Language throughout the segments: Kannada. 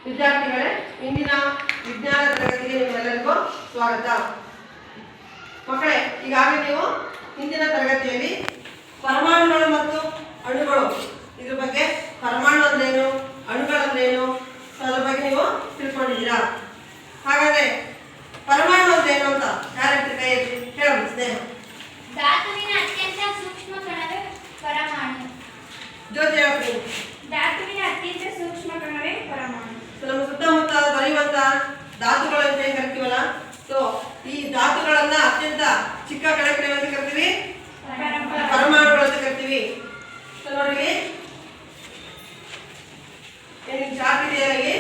ವಿದ್ಯಾರ್ಥಿಗಳೇ, ಇಂದಿನ ವಿಜ್ಞಾನ ತರಗತಿಗೆ ನಿಮ್ಮೆಲ್ಲರಿಗೂ ಸ್ವಾಗತ. ಮಕ್ಕಳೇ, ಈಗಾಗಲೇ ನೀವು ಹಿಂದಿನ ತರಗತಿಯಲ್ಲಿ ಪರಮಾಣುಗಳು ಮತ್ತು ಅಣುಗಳು ಇದ್ರ ಬಗ್ಗೆ, ಪರಮಾಣು ಅಂದ್ರೇನು, ಅಣುಗಳಂದ್ರೇನು, ಅದ್ರ ಬಗ್ಗೆ ನೀವು ತಿಳ್ಕೊಂಡಿದ್ದೀರಾ. ಹಾಗಾದ್ರೆ ಪರಮಾಣು ಅಂದ್ರೇನು ಅಂತ ಯಾರು ಕೈ ಹೇಳೋದು ಸ್ನೇಹ? ಧಾತುವಿನ ಅತ್ಯಂತ ಸೂಕ್ಷ್ಮ ಕಣವೇ ಪರಮಾಣು. ಜ್ಯೋತಿ ಹೇಳ್ತೀನಿ. ಧಾತುವಿನ ಅತ್ಯಂತ ಸೂಕ್ಷ್ಮ ಕಣವೇ ಪರಮಾಣು. ನಮ್ಮ ಸುತ್ತಮುತ್ತ ದೊರೆಯುವಂತ ಧಾತುಗಳು ಅಂತ ಏನ್ ಕರಿತೀವಲ್ಲ, ಸೊ ಈ ಧಾತುಗಳನ್ನ ಅತ್ಯಂತ ಚಿಕ್ಕ ಕಣಗಳು ಅಂತ ಕರಿತೀವಿ, ಪರಮಾಣುಗಳು ಅಂತ ಕರಿತೀವಿ. ಸೊ ನೋಡಿ, ಏನಿಗೆ ಚಾರ್ಟ್ ಇದೆಯಲ್ಲಿ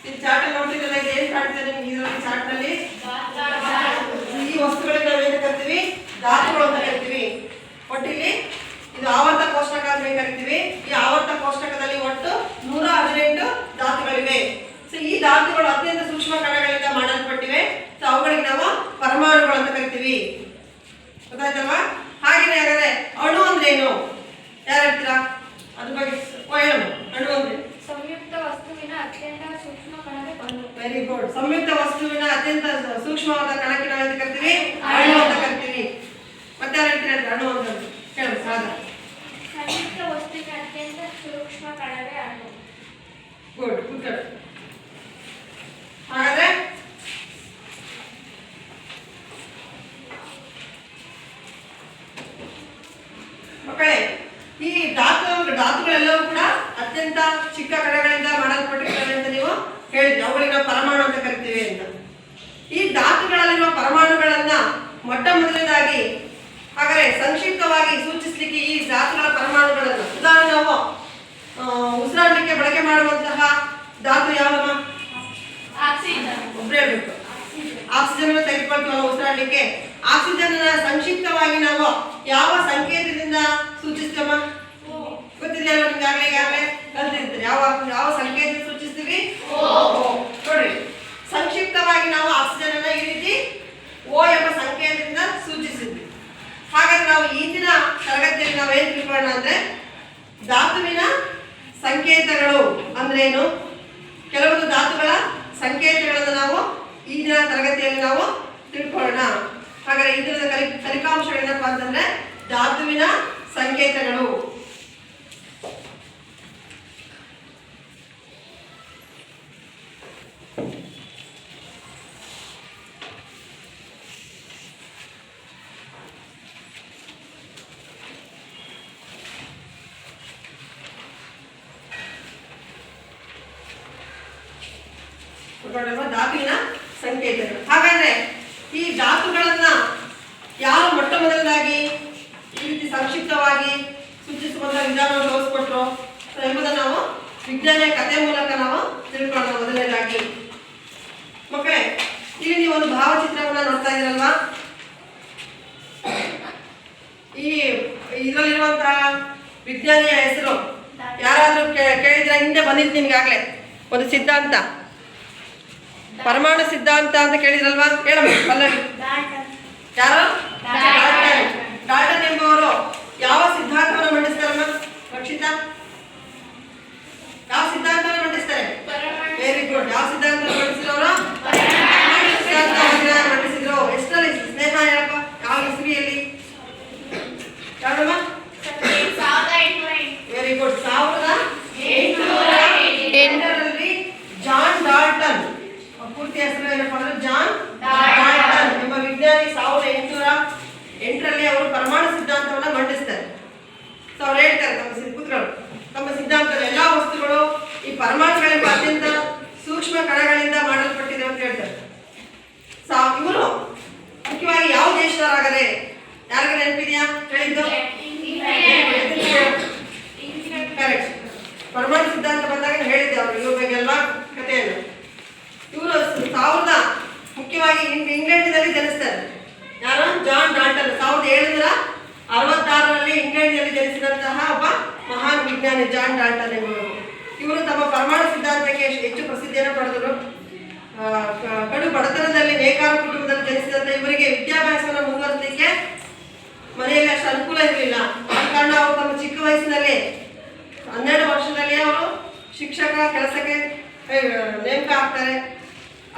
ಈ ಚಾರ್ಟ್ ನೋಡ್ತಿದ್ದಲ್ಲ, ಇದು ಏನ್ ಕಾಣ್ತದೆ ನಿಮ್ಗೆ ಇದರಲ್ಲಿ ಚಾರ್ಟ್ ನಲ್ಲಿ? ಈ ವಸ್ತುಗಳಿಗೆ ನಾವು ಏನು ಕರಿತೀವಿ? ಧಾತುಗಳು ಅಂತ ಕರಿತೀವಿ. ಒಟ್ಟಿಲ್ಲಿ ಇದು ಆವರ್ತ ಕೋಷ್ಟಕ ಅಂತ ಕರಿತೀವಿ. ಈ ಆವರ್ತ ಕೋಷ್ಟಕದಲ್ಲಿ ಒಟ್ಟು 118 ಧಾತುಗಳಿವೆ. ಸೊ ಈ ಧಾತುಗಳು ಅತ್ಯಂತ ಸೂಕ್ಷ್ಮ ಕಣಗಳಿಂದ ಮಾಡಲ್ಪಟ್ಟಿವೆ. ಸೊ ಅವುಗಳಿಗೆ ನಾವು ಪರಮಾಣುಗಳು ಅಂತ ಕರಿತೀವಿ. ಗೊತ್ತಾಯ್ತಲ್ವಾ? ಹಾಗೇನೆ ಹಾಗಾದ್ರೆ ಅಣು ಅಂದ್ರೆ ಏನು, ಯಾರು ಹೇಳ್ತೀರಾ? ಅದ್ರ ಬಗ್ಗೆ ಅಣು ಅಂದ್ರೆ ಸಂಯುಕ್ತ ವಸ್ತುವಿನ ಅತ್ಯಂತ ಸೂಕ್ಷ್ಮ ಕಣವೇ ಅಣು. Very good. ಸಂಯುಕ್ತ ವಸ್ತುವಿನ ಅತ್ಯಂತ ಸೂಕ್ಷ್ಮವಾದ ಕಣಕ್ಕೆ ನಾವು ಅಂತ ಕರಿತೀವಿ, ಅಣು ಅಂತ ಕರಿತೀವಿ. ಮತ್ತೆ ಯಾರು ಹೇಳ್ತೀರಾ ಅಣು ಅಂತ ಹೇಳಿ? ಸಾಧ. ಸಂಯುಕ್ತ ವಸ್ತುವಿನ ಅತ್ಯಂತ ಸೂಕ್ಷ್ಮ ಕಣವೇ ಅಣು. Good good. ಹಾಗಾದ್ರೆ ಮಕ್ಕಳೇ, ಈ ಧಾತುಗಳೆಲ್ಲವೂ ಕೂಡ ಅತ್ಯಂತ ಚಿಕ್ಕ ಕಣಗಳಿಂದ ಮಾಡಲ್ಪಟ್ಟಿರ್ತವೆ ಅಂತ ನೀವು ಹೇಳಿದ್ರಿ. ಅವುಗಳಿಗೆ ನಾವು ಪರಮಾಣು ಅಂತ ಕರಿತೀವಿ ಅಂತ. ಈ ಧಾತುಗಳಲ್ಲಿರುವ ಪರಮಾಣುಗಳನ್ನ ಮೊಟ್ಟ ಮೊದಲನೇದಾಗಿ ಹಾಗಾದ್ರೆ ಸಂಕ್ಷಿಪ್ತವಾಗಿ ಸೂಚಿಸಲಿಕ್ಕೆ ಈ ಧಾತುಗಳ ಪರಮಾಣುಗಳನ್ನು, ಉದಾಹರಣೆ ನಾವು ಉಸಿರಾಡಲಿಕ್ಕೆ ಬಳಕೆ ಮಾಡುವಂತಹ ಧಾತು ಯಾವಮ್ಮ? ಒಬ್ಬರೇ ಹೇಳ್ಬೇಕು. ಆಕ್ಸಿಜನ್ ತೆಗೆದುಕೊಳ್ತೀವಲ್ಲ ಉಸಿರಾಡಲಿಕ್ಕೆ. ಆಕ್ಸಿಜನ್ ಸಂಕ್ಷಿಪ್ತವಾಗಿ ನಾವು ಯಾವ ಸಂಕೇತದಿಂದ ಸೂಚಿಸ್ತೇವಮ್ಮ? ಗೊತ್ತಿದೆಯಲ್ಲ ನಿಮ್ಗೆ? ಈಗಾಗಲೇ ಕಲ್ತಿರ್ತೀರಿ. ಯಾವ ಸಂಕೇತ ಸೂಚಿಸ್ತೀವಿ? ನೋಡ್ರಿ, ಸಂಕ್ಷಿಪ್ತವಾಗಿ ನಾವು ಆಕ್ಸಿಜನ್ ಅನ್ನ ಈ ರೀತಿ ಓ ಎಂಬ ಸಂಕೇತದಿಂದ ಸೂಚಿಸಿದ್ವಿ. ಹಾಗಾದ್ರೆ ನಾವು ಇಂದಿನ ತರಗತಿಯಲ್ಲಿ ನಾವು ಏನ್ ತಿಳ್ಕೊಳ್ಳೋಣ ಅಂದ್ರೆ, ಧಾತುವಿನ ಸಂಕೇತಗಳು ಅಂದ್ರೇನು, ಕೆಲವೊಂದು ಧಾತುಗಳ ಸಂಕೇತಗಳನ್ನು ನಾವು ಇಂದಿನ ತರಗತಿಯಲ್ಲಿ ನಾವು ತಿಳ್ಕೊಳ್ಳೋಣ. ಹಾಗಾದ್ರೆ ಇದರ ಫಲಿತಾಂಶಗಳು ಏನಪ್ಪ ಅಂತಂದ್ರೆ ಧಾತುವಿನ ಸಂಕೇತಗಳು. ಧಾತುವಿನ ಸಂಕೇತಗಳು. ಹಾಗಾದ್ರೆ ಈ ಧಾತುಗಳನ್ನ ಯಾರು ಮೊಟ್ಟ ಮೊದಲದಾಗಿ ಈ ರೀತಿ ಸಂಕ್ಷಿಪ್ತವಾಗಿ ಸೂಚಿಸುವಂತಹ ವಿಧಾನವನ್ನು ತೋರಿಸ್ಕೊಟ್ರು ಎಂಬುದನ್ನು ನಾವು ವಿಜ್ಞಾನ ಕಥೆ ಮೂಲಕ ನಾವು ತಿಳ್ಕೊಳ್ಳೋಣ. ಮೊದಲನೇದಾಗಿ ಮಕ್ಕಳೇ, ಇಲ್ಲಿ ನೀವು ಒಂದು ಭಾವಚಿತ್ರವನ್ನ ನೋಡ್ತಾ ಇದ್ದೀರಲ್ವಾ? ಈ ಇದರಲ್ಲಿರುವಂತಹ ವಿಜ್ಞಾನಿಯ ಹೆಸರು ಯಾರಾದ್ರೂ ಕೇಳಿದ್ರೆ ಹಿಂದೆ ಬಂದಿತ್ತು ನಿಮ್ಗಾಗ್ಲೇ ಒಂದು ಸಿದ್ಧಾಂತ, ಪರಮಾಣು ಸಿದ್ಧಾಂತ ಅಂತ ಕೇಳಿದ್ರಲ್ವಾ? ಹೇಳಮ್ಮ ಪಲ್ಲವಿ. ಯಾರು? ಡಾಲ್ಟನ್ ಎಂಬುವರು ಯಾವ ಸಿದ್ಧಾಂತವನ್ನು ಮಂಡಿಸ್ತಾರಮ್ಮ? ರಕ್ಷಿತಾ, ಯಾವ ಸಿದ್ಧಾಂತವನ್ನು ಮಂಡಿಸ್ತಾರೆ? Very good. ಯಾವ ಸಿದ್ಧಾಂತವನ್ನು ಮಂಡಿಸಿದವರು? ಸಿದ್ಧಾಂತವನ್ನು ಮಂಡಿಸಿದ್ರು. ಎಷ್ಟರಲ್ಲಿ ಸ್ನೇಹ? ಹೇಳಪ್ಪ, ಯಾವ ಇಸ್ವಿಯಲ್ಲಿ? ಯಾರಮ್ಮ? Very good. 1808ರಲ್ಲಿ ಜಾನ್ ಡಾಲ್ಟನ್, ಪೂರ್ತಿ ಹೆಸರು ಏನಪ್ಪ ಅಂದ್ರೆ ಜಾನ್ ಡಾಲ್ಟನ್ ಎಂಬ ವಿಜ್ಞಾನಿ 1808ರಲ್ಲಿ ಅವರು ಪರಮಾಣು ಸಿದ್ಧಾಂತವನ್ನ ಮಂಡಿಸ್ತಾರೆ. ಸೊ ಅವ್ರು ಹೇಳ್ತಾರೆ ತಮ್ಮ ಸಿದ್ಧಾಂತದ ಎಲ್ಲಾ ವಸ್ತುಗಳು ಈ ಪರಮಾಣುಗಳೆಂಬ ಅತ್ಯಂತ ಸೂಕ್ಷ್ಮ ಕಣಗಳಿಂದ ಮಾಡಲ್ಪಟ್ಟಿದೆ ಅಂತ ಹೇಳ್ತಾರೆ. ಸೊ ಇವರು ಮುಖ್ಯವಾಗಿ ಯಾವ ದೇಶದವರಾಗರೆ? ಯಾರಿಗೆ ನೆನಪಿದೆಯಾ ಹೇಳಿದ್ದು? ಕರೆಕ್ಟ್. ಪರಮಾಣು ಸಿದ್ಧಾಂತ ಬಂದಾಗ ಹೇಳಿದ್ದೆ ಅವರು ಇವ್ರ ಬಗ್ಗೆ ಎಲ್ಲ ಕಥೆಯನ್ನು. ಇವರು ಮುಖ್ಯವಾಗಿ ಇಂಗ್ಲೆಂಡ್ನಲ್ಲಿ ಜನಿಸ್ತಾರೆ. ಯಾರು? John Dalton. 1766ರಲ್ಲಿ ಇಂಗ್ಲೆಂಡ್ನಲ್ಲಿ ಜನಿಸಿದಂತಹ ಒಬ್ಬ ಮಹಾನ್ ವಿಜ್ಞಾನಿ ಜಾನ್ ಡಾಲ್ಟನ್ ಎಂಬುವರು. ಇವರು ತಮ್ಮ ಪರಮಾಣು ಸಿದ್ಧಾಂತಕ್ಕೆ ಹೆಚ್ಚು ಪ್ರಸಿದ್ಧಿಯನ್ನು ಪಡೆದರು. ಕಡು ಬಡತನದಲ್ಲಿ ನೇಕಾರ ಕುಟುಂಬದಲ್ಲಿ ಜನಿಸಿದಂತ ಇವರಿಗೆ ವಿದ್ಯಾಭ್ಯಾಸವನ್ನು ಮುಂದುವರಿಸಲಿಕ್ಕೆ ಮನೆಯಲ್ಲಿ ಅಷ್ಟು ಅನುಕೂಲ ಇರಲಿಲ್ಲ. ಆದ ಕಾರಣ ಅವರು ತಮ್ಮ ಚಿಕ್ಕ ವಯಸ್ಸಿನ 12 ವರ್ಷದಲ್ಲಿ ಅವರು ಶಿಕ್ಷಕ ಕೆಲಸಕ್ಕೆ ನೇಮಕ ಆಗ್ತಾರೆ.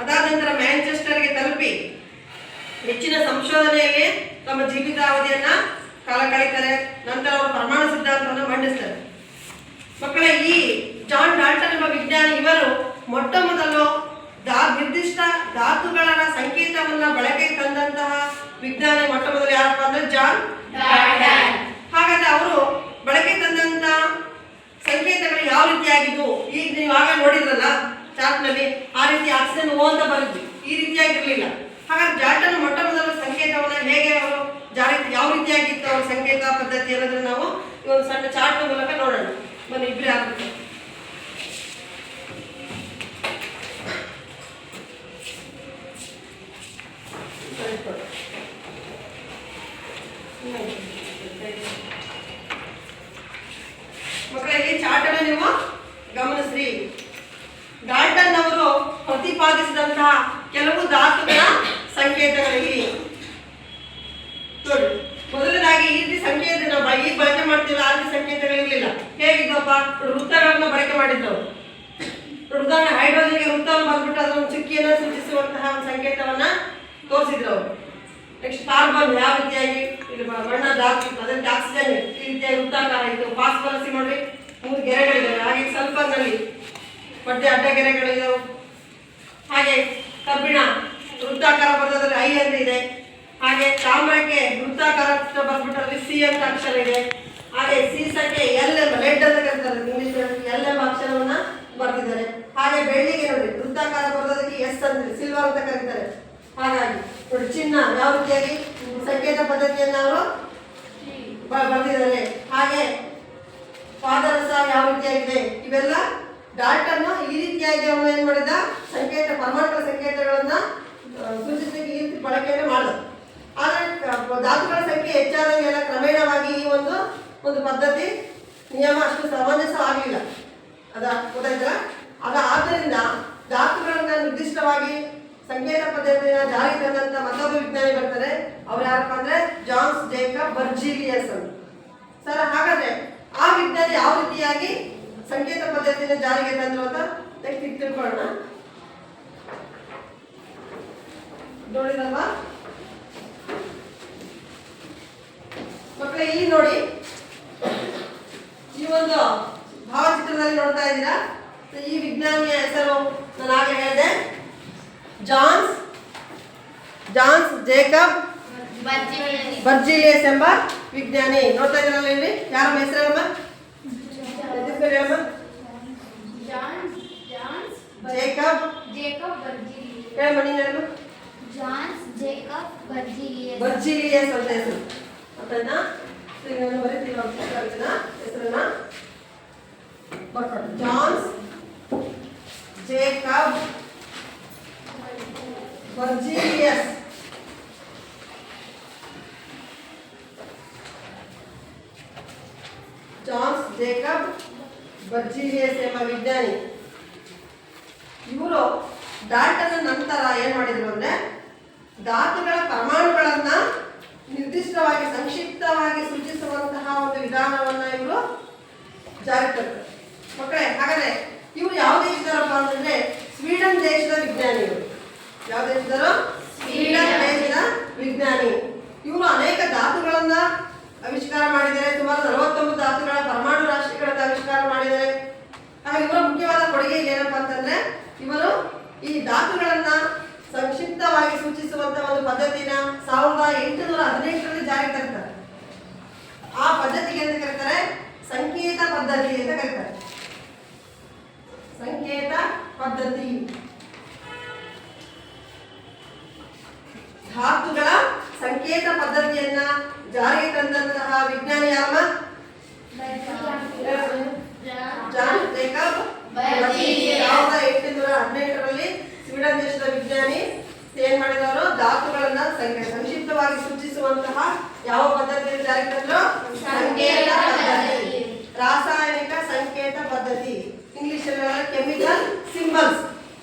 ಅದಾದ ನಂತರ ಮ್ಯಾಂಚೆಸ್ಟರ್ಗೆ ತಲುಪಿ ಹೆಚ್ಚಿನ ಸಂಶೋಧನೆಯಲ್ಲಿ ತಮ್ಮ ಜೀವಿತಾವಧಿಯನ್ನ ಕಾಲ ಕಳೀತಾರೆ. ನಂತರ ಅವರು ಪರಮಾಣು ಸಿದ್ಧಾಂತವನ್ನು ಮಂಡಿಸ್ತಾರೆ. ಮಕ್ಕಳೇ, ಈ ಜಾನ್ ಡಾಲ್ಟನ್ ಎಂಬ ವಿಜ್ಞಾನಿ ಇವರು ಮೊಟ್ಟ ಮೊದಲು ನಿರ್ದಿಷ್ಟ ಧಾತುಗಳ ಸಂಕೇತವನ್ನ ಬಳಕೆಗೆ ತಂದಂತಹ ವಿಜ್ಞಾನಿ ಮೊಟ್ಟ ಮೊದಲು ಯಾರಪ್ಪ ಅಂದ್ರೆ ಜಾನ್ ಡಾಲ್ಟನ್. ಹಾಗಾದ್ರೆ ಅವರು ಬಳಕೆ ತಂದಂತ ಸಂಕೇತಗಳು ಯಾವ ರೀತಿಯಾಗಿದ್ವು? ಈಗ ನೀವು ಆಗ ನೋಡಿದ್ರಲ್ಲ ಚಾರ್ಟ್ನಲ್ಲಿ, ಆ ರೀತಿ ಆಕ್ಸಿಜನ್ ಓ ಅಂತ ಬರೆದ್ವಿ, ಈ ರೀತಿಯಾಗಿರ್ಲಿಲ್ಲ. ಹಾಗಾದ್ರೆ ಡಾಲ್ಟನ್ ಮೊಟ್ಟ ಮೊದಲ ಸಂಕೇತವನ್ನ ಹೇಗೆ ಅವರು ಯಾವ ರೀತಿಯಾಗಿತ್ತು ಅವ್ರ ಸಂಕೇತ ಪದ್ಧತಿ ಅನ್ನೋದನ್ನ ನಾವು ಈ ಒಂದು ಸಣ್ಣ ಚಾರ್ಟ್ ಮೂಲಕ ನೋಡೋಣ. ಬನ್ನಿ, ಇಬ್ಬರೇ ಆಗ್ಬೇಕು. ಮಕ್ಕಳೇ, ಈ ಚಾರ್ಟ್ ಅನ್ನು ನೀವು ಗಮನಿಸ್ರಿ. ಡಾಲ್ಟನ್ ಅವರು ಪ್ರತಿಪಾದಿಸಿದಂತಹ ಕೆಲವು ಧಾತುಗಳ ಸಂಕೇತಗಳಿಗೆ ನೋಡಿ. ಮೊದಲನೇದಾಗಿ ಈ ರೀತಿ ಸಂಕೇತ ನಾವು ಈಗ ಬಳಕೆ ಮಾಡ್ತೀವಿ, ಆ ರೀತಿ ಸಂಕೇತಗಳಿರಲಿಲ್ಲ. ಹೇಗಿದ್ದಪ್ಪ? ವೃತ್ತಗಳನ್ನ ಬಳಕೆ ಮಾಡಿದ್ದವು. ಉದಾಹರಣೆ, ಹೈಡ್ರೋಜನ್ಗೆ ವೃತ್ತವನ್ನು ಬಂದ್ಬಿಟ್ಟು ಅದನ್ನು ಚುಕ್ಕಿಯನ್ನು ಸೂಚಿಸುವಂತಹ ಒಂದು ಸಂಕೇತವನ್ನ ತೋರಿಸಿದ್ರು ಅವರು. ನೆಕ್ಸ್ಟ್ ಕಾರ್ಬನ್ ಯಾವ ರೀತಿಯಾಗಿ ಇಲ್ಲಿ ಬಣ್ಣ ಧಾತು ಇತ್ತು, ಅದಕ್ಕೆ ಆಕ್ಸಿಜನ್ ಈ ರೀತಿಯಾಗಿ ವೃತ್ತಾಕಾರ ಇತ್ತು. ಫಾಸ್ಫರಸ್ ನೋಡಿ 3 ಗೆರೆಗಳಿದ್ದಾವೆ. ಹಾಗೆ ಸಲ್ಫರ್ನಲ್ಲಿ ಮಧ್ಯೆ ಅಡ್ಡ ಗೆರೆಗಳಿದ್ದಾವೆ. ಹಾಗೆ ಕಬ್ಬಿಣ ವೃತ್ತಾಕಾರ ಬರೋದ್ರಲ್ಲಿ ಐ ಅಂತ ಇದೆ. ಹಾಗೆ ತಾಮ್ರಕ್ಕೆ ವೃತ್ತಾಕಾರ ಬರ್ಬಿಟ್ಟಲ್ಲಿ ಸಿ ಅಂತ ಅಕ್ಷರ ಇದೆ. ಹಾಗೆ ಸೀಸಕ್ಕೆ ಎಲ್ ಎಂಬ ಲೆಡ್ ಅಂತ ಕರೀತಾರೆ, ಇಂಗ್ಲಿಷ್ ಎಲ್ ಎಂಬ ಅಕ್ಷರವನ್ನ ಬರ್ತಿದ್ದಾರೆ. ಹಾಗೆ ಬೆಳ್ಳಿಗೆ ನೋಡಿ ವೃತ್ತಾಕಾರ ಬರೋದಕ್ಕೆ ಎಸ್ ಅಂತ, ಸಿಲ್ವರ್ ಅಂತ ಕರೀತಾರೆ. ಹಾಗಾಗಿ ನೋಡಿ ಚಿನ್ನ ಯಾವ ರೀತಿಯಾಗಿ ಸಂಕೇತ ಪದ್ಧತಿಯನ್ನು ಅವರು ಬರ್ತಿದ್ದಾರೆ. ಹಾಗೆ ಪಾದರಸ ಯಾವ ರೀತಿಯಾಗಿದೆ, ಇವೆಲ್ಲ ಡಾಲ್ಟನ್ ಈ ರೀತಿಯಾಗಿ ಅವನು ಏನ್ ಮಾಡಿದ, ಸಂಕೇತ ಪರಮಾಣುಗಳ ಸಂಕೇತಗಳನ್ನ ಸೂಚಿಸಲಿಕ್ಕೆ ಈ ರೀತಿ ಬಳಕೆಯನ್ನು ಮಾಡಿದ. ಆದರೆ ಧಾತುಗಳ ಸಂಖ್ಯೆ ಹೆಚ್ಚಾದಂಗೆಲ್ಲ ಕ್ರಮೇಣವಾಗಿ ಈ ಒಂದು ಪದ್ಧತಿ ನಿಯಮ ಅಷ್ಟು ಸಮಂಜಸವಾಗಲಿಲ್ಲ. ಗೊತ್ತಾಯ್ತಲ್ಲ? ಆದ್ದರಿಂದ ಧಾತುಗಳನ್ನ ನಿರ್ದಿಷ್ಟವಾಗಿ ಸಂಕೇತ ಪದ್ಧತಿಯನ್ನು ಜಾರಿ ತಂದಂತ ಮತ್ತೊಬ್ಬ ವಿಜ್ಞಾನಿ ಬರ್ತಾರೆ. ಅವ್ರು ಯಾರಪ್ಪ ಅಂದ್ರೆ ಜಾನ್ಸ್ ಜೇಕಬ್ ಬರ್ಜೀಲಿಯಸ್ ಅಂತ. ಸರ್, ಹಾಗಾದ್ರೆ ಆ ವಿಜ್ಞಾನಿ ಯಾವ ರೀತಿಯಾಗಿ ಸಂಕೇತ ಪದ್ಧತಿಯನ್ನು ಜಾರಿಗೆ ತಂದ್ರು ಅಂತ ನೆಕ್ಸ್ಟ್ ತಿಳ್ಕೊಳ್ಳೋಣ. ನೋಡಿದಲ್ವಾ ಮಕ್ಕಳೇ? ಇಲ್ಲಿ ನೋಡಿ, ಈ ಒಂದು ಭಾವಚಿತ್ರದಲ್ಲಿ ನೋಡ್ತಾ ಇದ್ದೀರಾ. ಈ ವಿಜ್ಞಾನಿಯ ಹೆಸರು ನಾನು ಆಗಲೇ ಹೇಳಿದೆ, ಜಾನ್ಸ್ ಜೇಕಬ್ ಬರ್ಜೀಲಿಯಸ್ ಎಂಬ ವಿಜ್ಞಾನಿ. ನೋಡ್ತಾ ಇದ್ದೀರಲ್ಲ ಇಲ್ಲಿ, ಯಾರ ಹೆಸರು ಹೇಳಮ್ಮ? ಬರ್ಜೀಲಿಯಸ್ ಅಂತ ಹೆಸರು. ಅದನ್ನ ಬರೀತೀವಿ ಹೆಸರನ್ನ ಬರ್ಕೊಂಡು, ಜಾನ್ಸ್ ಜೇಕಬ್ ಬರ್ಜೀಲಿಯಸ್. ಜಾನ್ಸ್ ಜೇಕಬ್ ಬರ್ಜೀಲಿಯಸ್ ಎಂಬ ವಿಜ್ಞಾನಿ ಇವರು ಡಾಲ್ಟನ್ ನಂತರ ಏನ್ ಮಾಡಿದ್ರು ಅಂದ್ರೆ, ಧಾತುಗಳ ಪರಮಾಣುಗಳನ್ನ ನಿರ್ದಿಷ್ಟವಾಗಿ ಸಂಕ್ಷಿಪ್ತವಾಗಿ ಸೂಚಿಸುವಂತಹ ಒಂದು ವಿಧಾನವನ್ನ ಇವರು ಜಾರಿ ತಂದರು. ಮಕ್ಕಳೇ, ಹಾಗಾದ್ರೆ ಇವರು ಯಾವ ದೇಶದವರಪ್ಪ ಅಂತಂದ್ರೆ ಸ್ವೀಡನ್ ದೇಶದ ವಿಜ್ಞಾನಿ. ಇವರು ಯಾವ ದೇಶದವರು? ಸ್ವೀಡನ್ ದೇಶದ ವಿಜ್ಞಾನಿ. ಇವರು ಅನೇಕ ಧಾತುಗಳನ್ನ ಆವಿಷ್ಕಾರ ಮಾಡಿದ್ದಾರೆ. ಸುಮಾರು 49 ಧಾತುಗಳ ಪರಮಾಣು ರಾಶಿಗಳನ್ನ ಆವಿಷ್ಕಾರ ಮಾಡಿದ್ದಾರೆ. ಹಾಗೆ ಇವರ ಮುಖ್ಯವಾದ ಕೊಡುಗೆ ಏನಪ್ಪಾ ಅಂತಂದ್ರೆ, ಇವರು ಈ ಧಾತುಗಳನ್ನ ಸಂಕ್ಷಿಪ್ತವಾಗಿ ಸೂಚಿಸುವಂತ ಒಂದು ಪದ್ಧತಿನ 1818ರಲ್ಲಿ ಜಾರಿಗೆ ತರ್ತಾರೆ. ಆ ಪದ್ಧತಿಗೆ ಅಂತ ಕರೀತಾರೆ ಸಂಕೇತ ಪದ್ಧತಿ ಅಂತ ಕರೀತಾರೆ. ಸಂಕೇತ ಪದ್ಧತಿ. ಧಾತುಗಳ ಸಂಕೇತ ಪದ್ಧತಿಯನ್ನ ಜಾರಿಗೆ ತಂದಂತಹ ವಿಜ್ಞಾನಿ ಯಾರಮ್ಮ? John Jacob Berzelius. 1818ರಲ್ಲಿ ಸ್ವೀಡನ್ ದೇಶದ ವಿಜ್ಞಾನಿ ಏನ್ ಮಾಡಿದವರು? ಧಾತುಗಳನ್ನ ಸಂಕ್ಷಿಪ್ತವಾಗಿ ಸೂಚಿಸುವಂತಹ ಯಾವ ಪದ್ಧತಿಯನ್ನು ಜಾರಿಗೆ ತಂದ್ರು? ಸಂಕೇತ ಪದ್ಧತಿ. ರಾಸಾಯನಿಕ ಸಂಕೇತ ಪದ್ಧತಿ, ಇಂಗ್ಲಿಷ್ ಅಲ್ಲಿ ಕೆಮಿಕಲ್ ಸಿಂಬಲ್ಸ್.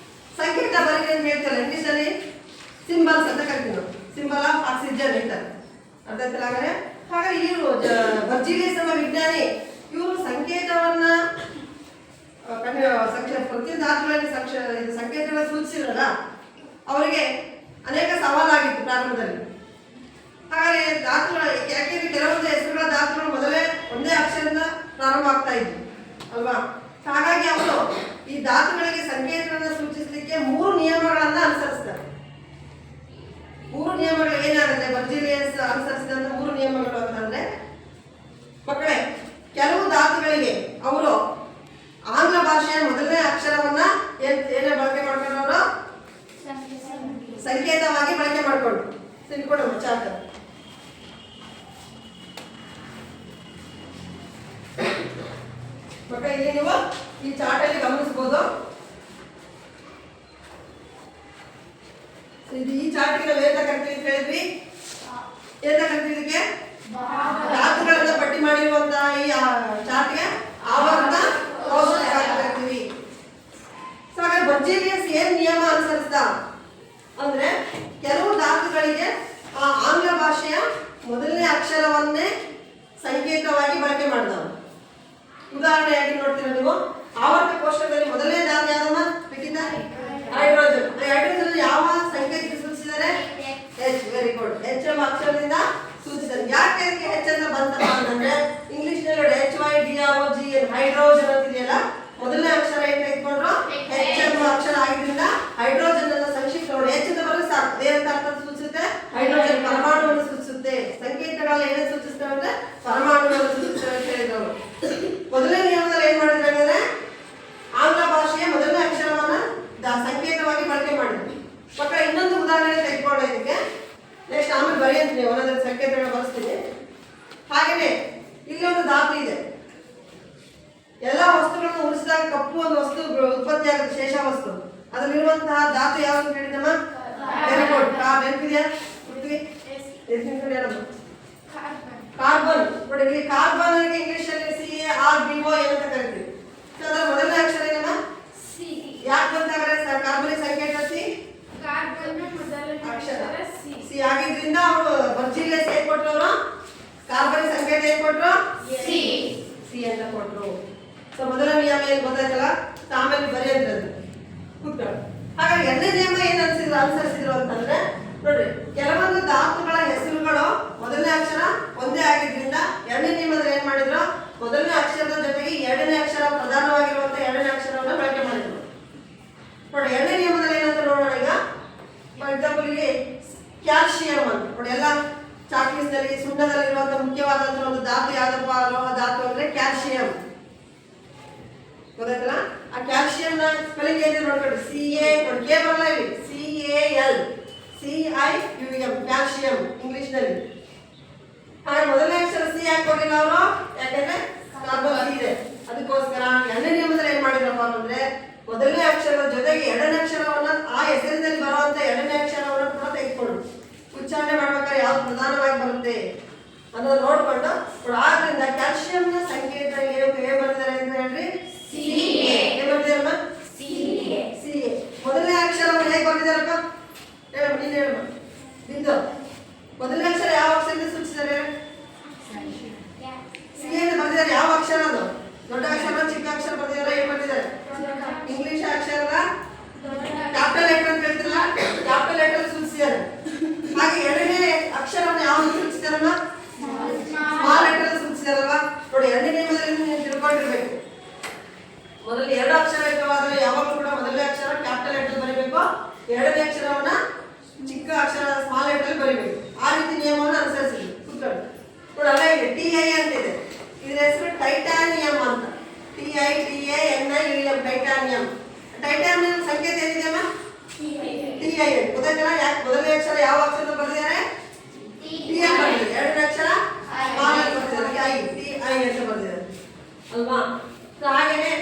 ಸಂಕೇತ ಬರೀರಿ ಅಂತ ಹೇಳ್ತಾರೆ, ಇಂಗ್ಲಿಷ್ ಅಲ್ಲಿ ಸಿಂಬಲ್ಸ್ ಅಂತ ಕರಿತೀವಿ ನಾವು. ಸಿಂಬಲ್ ಆಫ್ ಆಕ್ಸಿಜನ್ ಹೇಳ್ತಾರೆ. ಅರ್ಥ ಆಯ್ತಲ್ಲ? ಹಾಗಾದ್ರೆ ಇವರು ಬರ್ಜೀಲಿಯಸ್ ಎಂಬ ವಿಜ್ಞಾನಿ ಇವರು ಸಂಕೇತವನ್ನ ಪ್ರತಿ ಧಾತುಗಳಲ್ಲಿ ಇದು ಸಂಕೇತಗಳ ಸೂಚಿಸಿದ್ರಲ್ಲ ಅವರಿಗೆ ಅನೇಕ ಸವಾಲಾಗಿತ್ತು ಪ್ರಾರಂಭದಲ್ಲಿ. ಹಾಗಾದ್ರೆ ಧಾತುಗಳ ಯಾಕೆಂದ್ರೆ ಕೆಲವೊಂದು ಹೆಸರುಗಳ ಧಾತುಗಳು ಮೊದಲೇ ಒಂದೇ ಅಕ್ಷರದಿಂದ ಪ್ರಾರಂಭ ಆಗ್ತಾ ಇದ್ವು ಅಲ್ವಾ. ಹಾಗಾಗಿ ಅವರು ಈ ಧಾತುಗಳಿಗೆ ಸಂಕೇತಗಳನ್ನು ಸೂಚಿಸಲಿಕ್ಕೆ 3 ನಿಯಮಗಳನ್ನ ಅನುಸರಿಸ್ತಾರೆ. 3 ನಿಯಮಗಳು ಏನಾಗುತ್ತೆ ಬರ್ಜಿಲಿಯಸ್ ಅನುಸರಿಸಿದಂತ 3 ನಿಯಮಗಳು ಅಂತಂದ್ರೆ ಮಕ್ಕಳೇ, ಕೆಲವು ಧಾತುಗಳಿಗೆ ಅವರು ಆಂಗ್ಲ ಭಾಷೆಯ ಮೊದಲನೇ ಅಕ್ಷರವನ್ನ ಏನೇ ಬಳಕೆ ಮಾಡ್ಕೊಂಡವರು ಸಂಕೇತವಾಗಿ ಬಳಕೆ ಮಾಡ್ಕೊಂಡು ತಿಳ್ಕೊಂಡು ಚಾರ್ಟ್. ಮಕ್ಕಳ ಇಲ್ಲಿ ನೀವು ಈ ಚಾರ್ಟ್ ಅಲ್ಲಿ ಗಮನಿಸಬಹುದು. ಇದು ಈ ಚಾರ್ಟ್ ನಾವು ಏನ್ ಕರಿತೀವಿ ಅಂತ ಹೇಳಿದ್ವಿ, ಏನ್ ಕರಿತೀವಿ ಇದಕ್ಕೆ ಧಾತುಗಳನ್ನ ಪಟ್ಟಿ ಮಾಡಿರುವಂತಹ ಈ ಚಾರ್ಟ್ಗೆ ಆವರಣ ಕೋಷ್ಟಕ ಅಂತ ಕರಿತೀವಿ. ಸೊ ಹಾಗಾದ್ರೆ ಬರ್ಜಿಲಿಯಸ್ ಏನ್ ನಿಯಮ ಅನುಸರಿಸ್ದ ಅಂದ್ರೆ ಕೆಲವು ಧಾತುಗಳಿಗೆ ಆ ಆಂಗ್ಲ ಭಾಷೆಯ ಮೊದಲನೇ ಅಕ್ಷರವನ್ನೇ ಸಂಕೇತವಾಗಿ ಬಳಕೆ ಮಾಡಿದವು. ಉದಾಹರಣೆಯಾಗಿ ನೋಡ್ತೀರಾ ನೀವು, ಆವರ್ತ ಕೋಷ್ಟಕದಲ್ಲಿ ಮೊದಲನೇ ಧಾತು ಯಾವ್ದಮ್ಮ ಬಿಟ್ಟಿದ್ದ ಹೈಡ್ರೋಜನ್. ಹೈಡ್ರೋಜನ್ ಯಾವ ಸಂಕೇತ ಸೂಚಿಸಿದರೆ ಎಚ್. ವೆರಿ ಗುಡ್, ಎಚ್ ಎಂಬ ಅಕ್ಷರದಿಂದ ಸೂಚಿಸಿದ್ದಾರೆ. ಯಾಕೆ ಅದಕ್ಕೆ ಎಚ್ ಅಂತ ಬಂತಪ್ಪ ಅಂತಂದ್ರೆ ಇಂಗ್ಲಿಷ್ ನಲ್ಲಿ ನೋಡಿ HYDROGN ಹೈಡ್ರೋಜನ್ ಅಂತ ಇದೆಯಲ್ಲ, ಮೊದಲನೇ ಅಕ್ಷರ ಏನ್ ತೆಗೆದುಕೊಂಡ್ರು ಎಚ್ ಎಂಬ ಅಕ್ಷರ ಆಗಿದ್ರಿಂದ ಹೈಡ್ರೋಜನ್ ಅನ್ನ ಸಂಕ್ಷಿಪ್ತ ನೋಡಿ ಎಚ್ ಅಂತ ಬರೋದು ಸಾಕು. ಏನಂತ ಅರ್ಥ ಸೂಚಿಸುತ್ತೆ? ಹೈಡ್ರೋಜನ್ ಪರಮಾಣುವನ್ನು ಸೂಚಿಸುತ್ತೆ. ಸಂಕೇತಗಳಲ್ಲಿ ಏನೇನು ಸೂಚಿಸ್ತವೆ ಅಂದ್ರೆ ಪರಮಾಣುವನ್ನು ಸೂಚಿಸ್ತವೆ ಅಂತ ಹೇಳಿದವರು. ಮೊದಲನೇ ನಿಯಮದಲ್ಲಿ ಏನ್ ಮಾಡಿದ್ರೆ ಅಂದ್ರೆ ಆಂಗ್ಲ ಭಾಷೆಯ ಮೊದಲನೇ ಅಕ್ಷರವನ್ನ ಸಂಕೇತವಾಗಿ ಬಳಕೆ ಮಾಡಿದ್ರು. ಮಕ್ಕಳ ಇನ್ನೊಂದು ಉದಾಹರಣೆ ತೆಗೆದುಕೊಳ್ಳೋದಕ್ಕೆ ನೆಕ್ಸ್ಟ್ ಆಮೇಲೆ ಬರೆಯಂತೀನಿ, ಒಂದೊಂದು ಸಂಕೇತಗಳನ್ನ ಬಳಸ್ತೀನಿ. ಹಾಗೇನೆ ಇಲ್ಲಿ ಒಂದು ಧಾತು ಇದೆ. ಎಲ್ಲಾ ವಸ್ತುಗಳನ್ನು ಉಳಿಸಿದಾಗ ಕಪ್ಪು ಒಂದು ವಸ್ತು ಉತ್ಪತ್ತಿ ಆಗುತ್ತೆ, ಶೇಷ ವಸ್ತು. ಅದರಲ್ಲಿರುವಂತಹ ಧಾತು ಯಾವುದು ಹೇಳಿದಮ್ಮ? ವೆರಿ ಗುಡ್, ನೆನಪಿದೆಯಾ? ಪೃಥ್ವಿ ಕಾರ್ಬನ್. ನೋಡಿ ಇಲ್ಲಿ ಕಾರ್ಬನ್ ಇಂಗ್ಲಿಷ್ ಅಲ್ಲಿ CARBO ಅಂತ ಕರಿತೀವಿ. ಸೊ ಅದರ ಮೊದಲನೇ ಅಕ್ಷರ ಏನಮ್ಮ? ಸಿ. ಯಾಕೆ ಬಂದಾಗರೆ ಕಾರ್ಬನಿಕ್ ಸಂಕೇತ ಸಿ? ಕಾರ್ಬನ್ ಮೊದಲನೇ ಅಕ್ಷರ ಸಿ. ಸಿ ಆಗಿದ್ರಿಂದ ಅವರು ಬರ್ಜಿಲಿಯಸ್ ಏನ್ ಕೊಟ್ರು? ಅವರು ಕಾರ್ಬನಿಕ್ ಸಂಕೇತ ಏನ್ ಕೊಟ್ರು? ಸಿ. ಸಿ ಅಂತ ಕೊಟ್ರು. ಸೊ ಮೊದಲ ನಿಯಮ ಏನ್ ಗೊತ್ತಾಯ್ತಲ್ಲ, ಆಮೇಲೆ ಬರೆಯಂತದ್ದು ಕೂತ್ಕೊಳ್ಳಿ. ಹಾಗಾಗಿ ಎರಡನೇ ನಿಯಮ ಏನ್ ಅನುಸರಿಸಿದ್ರು ಅಂತಂದ್ರೆ ನೋಡ್ರಿ, ಕೆಲವೊಂದು ಧಾತುಗಳ ಹೆಸರುಗಳು ಮೊದಲನೇ ಅಕ್ಷರ ಒಂದೇ ಆಗಿದ್ರಿಂದ ಎರಡನೇ ನಿಯಮದಲ್ಲಿ ಏನ್ ಮಾಡಿದ್ರು, ಮೊದಲನೇ ಅಕ್ಷರದ ಜೊತೆಗೆ ಎರಡನೇ ಅಕ್ಷರ ಪ್ರಧಾನವಾಗಿರುವಂತಹ ಎರಡನೇ ಅಕ್ಷರವನ್ನು ಬಳಕೆ ಮಾಡಿದ್ರು. ನೋಡಿ ಎರಡನೇ ನಿಯಮದಲ್ಲಿ ಏನಂತ ನೋಡೋಣ ಈಗ. ಫಾರ್ ಎಕ್ಸಾಂಪಲ್ ಇಲ್ಲಿ ಕ್ಯಾಲ್ಸಿಯಂ ಅಂತ ನೋಡಿ, ಎಲ್ಲ ಚಾಕ್ಲೇಟ್ಸ್ ನಲ್ಲಿ ಸುಣ್ಣದಲ್ಲಿರುವಂತಹ ಮುಖ್ಯವಾದಂತಹ ಒಂದು ಧಾತು ಯಾವ್ದಪ್ಪ? ಲೋಹ ಧಾತು ಅಂದ್ರೆ ಕ್ಯಾಲ್ಸಿಯಂ. ಗೊತ್ತಾಯ್ತಲ್ಲ? ಆ ಕ್ಯಾಲ್ಸಿಯಂ ನ ಸ್ಪೆಲ್ಲಿಂಗ್ ಏನಿದೆ ನೋಡ್ಕೊಳ್ಳಿ. CA ನೋಡಿ, ಕೆ ಬರಲ್ಲ ಇಲ್ಲಿ, CALCIUM ಕ್ಯಾಲ್ಸಿಯಂ ಇಂಗ್ಲಿಷ್ ನಲ್ಲಿ. ಹಾಗೆ ಮೊದಲನೇ ಅಕ್ಷರ ಸಿ ಹಾಕೊಂಡಿಲ್ಲ ಅವರು, ಯಾಕಂದ್ರೆ ಕಾರ್ಬನ್ ಸಿ ಇದೆ. ಅದಕ್ಕೋಸ್ಕರ ಎರಡನೇ ನಿಯಮದಲ್ಲಿ ಏನ್ ಮಾಡಿದ್ರಪ್ಪ ಅಂದ್ರೆ ಮೊದಲನೇ ಅಕ್ಷರದ ಜೊತೆಗೆ ಎರಡನೇ ಅಕ್ಷರವನ್ನ ಆ ಹೆಸರಿನಲ್ಲಿ ಬರುವಂತ ಎರಡನೇ ಅಕ್ಷರವನ್ನು ಕೂಡ ತೆಗೆದುಕೊಂಡು ಉಚ್ಚಾರಣೆ ಮಾಡ್ಬೇಕಾದ್ರೆ ಯಾವ್ದು ಪ್ರಧಾನವಾಗಿ ಬರುತ್ತೆ ಅನ್ನೋದು ನೋಡ್ಕೊಂಡು ಆದ್ರಿಂದ ಕ್ಯಾಲ್ಸಿಯಂನ ಸಂಕೇತ ಏನ್ ಬರ್ತಾರೆ ಅಂತ ಹೇಳ್ರಿ? ಏನ್ ಬರ್ತೀರಮ್ಮ? CA. ಮೊದಲನೇ ಅಕ್ಷರವನ್ನು ಹೇಗೆ ಬರ್ತಿದಾರಪ್ಪ? ಹೇಳಮ್ಮ, ನೀನು ಹೇಳಮ್ಮ. ಬಿಂದು, ಮೊದಲನೇ ಅಕ್ಷರ ಯಾವ ಅಕ್ಷರದಿಂದ ಸೂಚಿಸಿದ್ದಾರೆ? ಸಿ ಅಂತ ಬರ್ತಿದ್ದಾರೆ. ಯಾವ ಅಕ್ಷರ ಅದು? ದೊಡ್ಡ ಅಕ್ಷರ ಚಿಕ್ಕ ಅಕ್ಷರ ಬರ್ತಿದ್ದಾರೆ? ಏನ್ ಬರ್ತಿದ್ದಾರೆ? ಇಂಗ್ಲಿಷ್ ಅಕ್ಷರದ ಕ್ಯಾಪಿಟಲ್ ಲೆಟರ್ ಅಂತ ಹೇಳ್ತಿರಲ್ಲ, ಕ್ಯಾಪಿಟಲ್ ಲೆಟರ್ ಸೂಚಿಸಿದ್ದಾರೆ. ಹಾಗೆ ಎರಡನೇ ಅಕ್ಷರವನ್ನು ಯಾವ್ದು ಸೂಚಿಸಿದಾರಮ್ಮ? Small letter ಸೂಚಿಸಿದಾರಲ್ವಾ? ನೋಡಿ ಎರಡನೇ ನಿಯಮದಲ್ಲಿ ನೀವು ತಿಳ್ಕೊಂಡಿರ್ಬೇಕು. ಮೊದಲು ಎರಡು ಅಕ್ಷರ ಇರ್ತವಾದ್ರೆ ಯಾವಾಗಲೂ ಕೂಡ ಮೊದಲನೇ ಅಕ್ಷರ ಕ್ಯಾಪಿಟಲ್ ಲೆಟರ್ ಬರೀಬೇಕು, ಎರಡನೇ ಅಕ್ಷರವನ್ನ ಚಿಕ್ಕ ಅಕ್ಷರ ಸ್ಮಾಲ್ ಲೆಟರ್ ಬರೀಬೇಕು. ಆ ರೀತಿ ನಿಯಮವನ್ನು ಅನುಸರಿಸಿದ್ವಿ. ಕೂತ್ಕೊಳ್ಳಿ. ನೋಡಿ ಅಲ್ಲ ಇದೆ TI ಅಂತ ಇದೆ, ಇದರ ಹೆಸರು ಟೈಟಾನಿಯಂ ಅಂತ. TITANIUM titanium. ಟೈಟಾನಿಯಂ ಸಂಕೇತ ಏನಿದೆಯಮ್ಮ? TI. ಗೊತ್ತಾಯ್ತಲ್ಲ? ಯಾಕೆ ಮೊದಲನೇ ಅಕ್ಷರ ಯಾವ ಅಕ್ಷರ ಬರ್ದಿದ್ದಾರೆ? TI ಬರ್ದಿದೆ. ಎರಡನೇ ಅಕ್ಷರ ಸ್ಮಾಲ್ ಲೆಟರ್ ಬರ್ದಿದ್ದಾರೆ, TI ಅಂತ ಬರ್ದಿದ್ದಾರೆ ಅಲ್ವಾ? ಹಾಗೇನೆ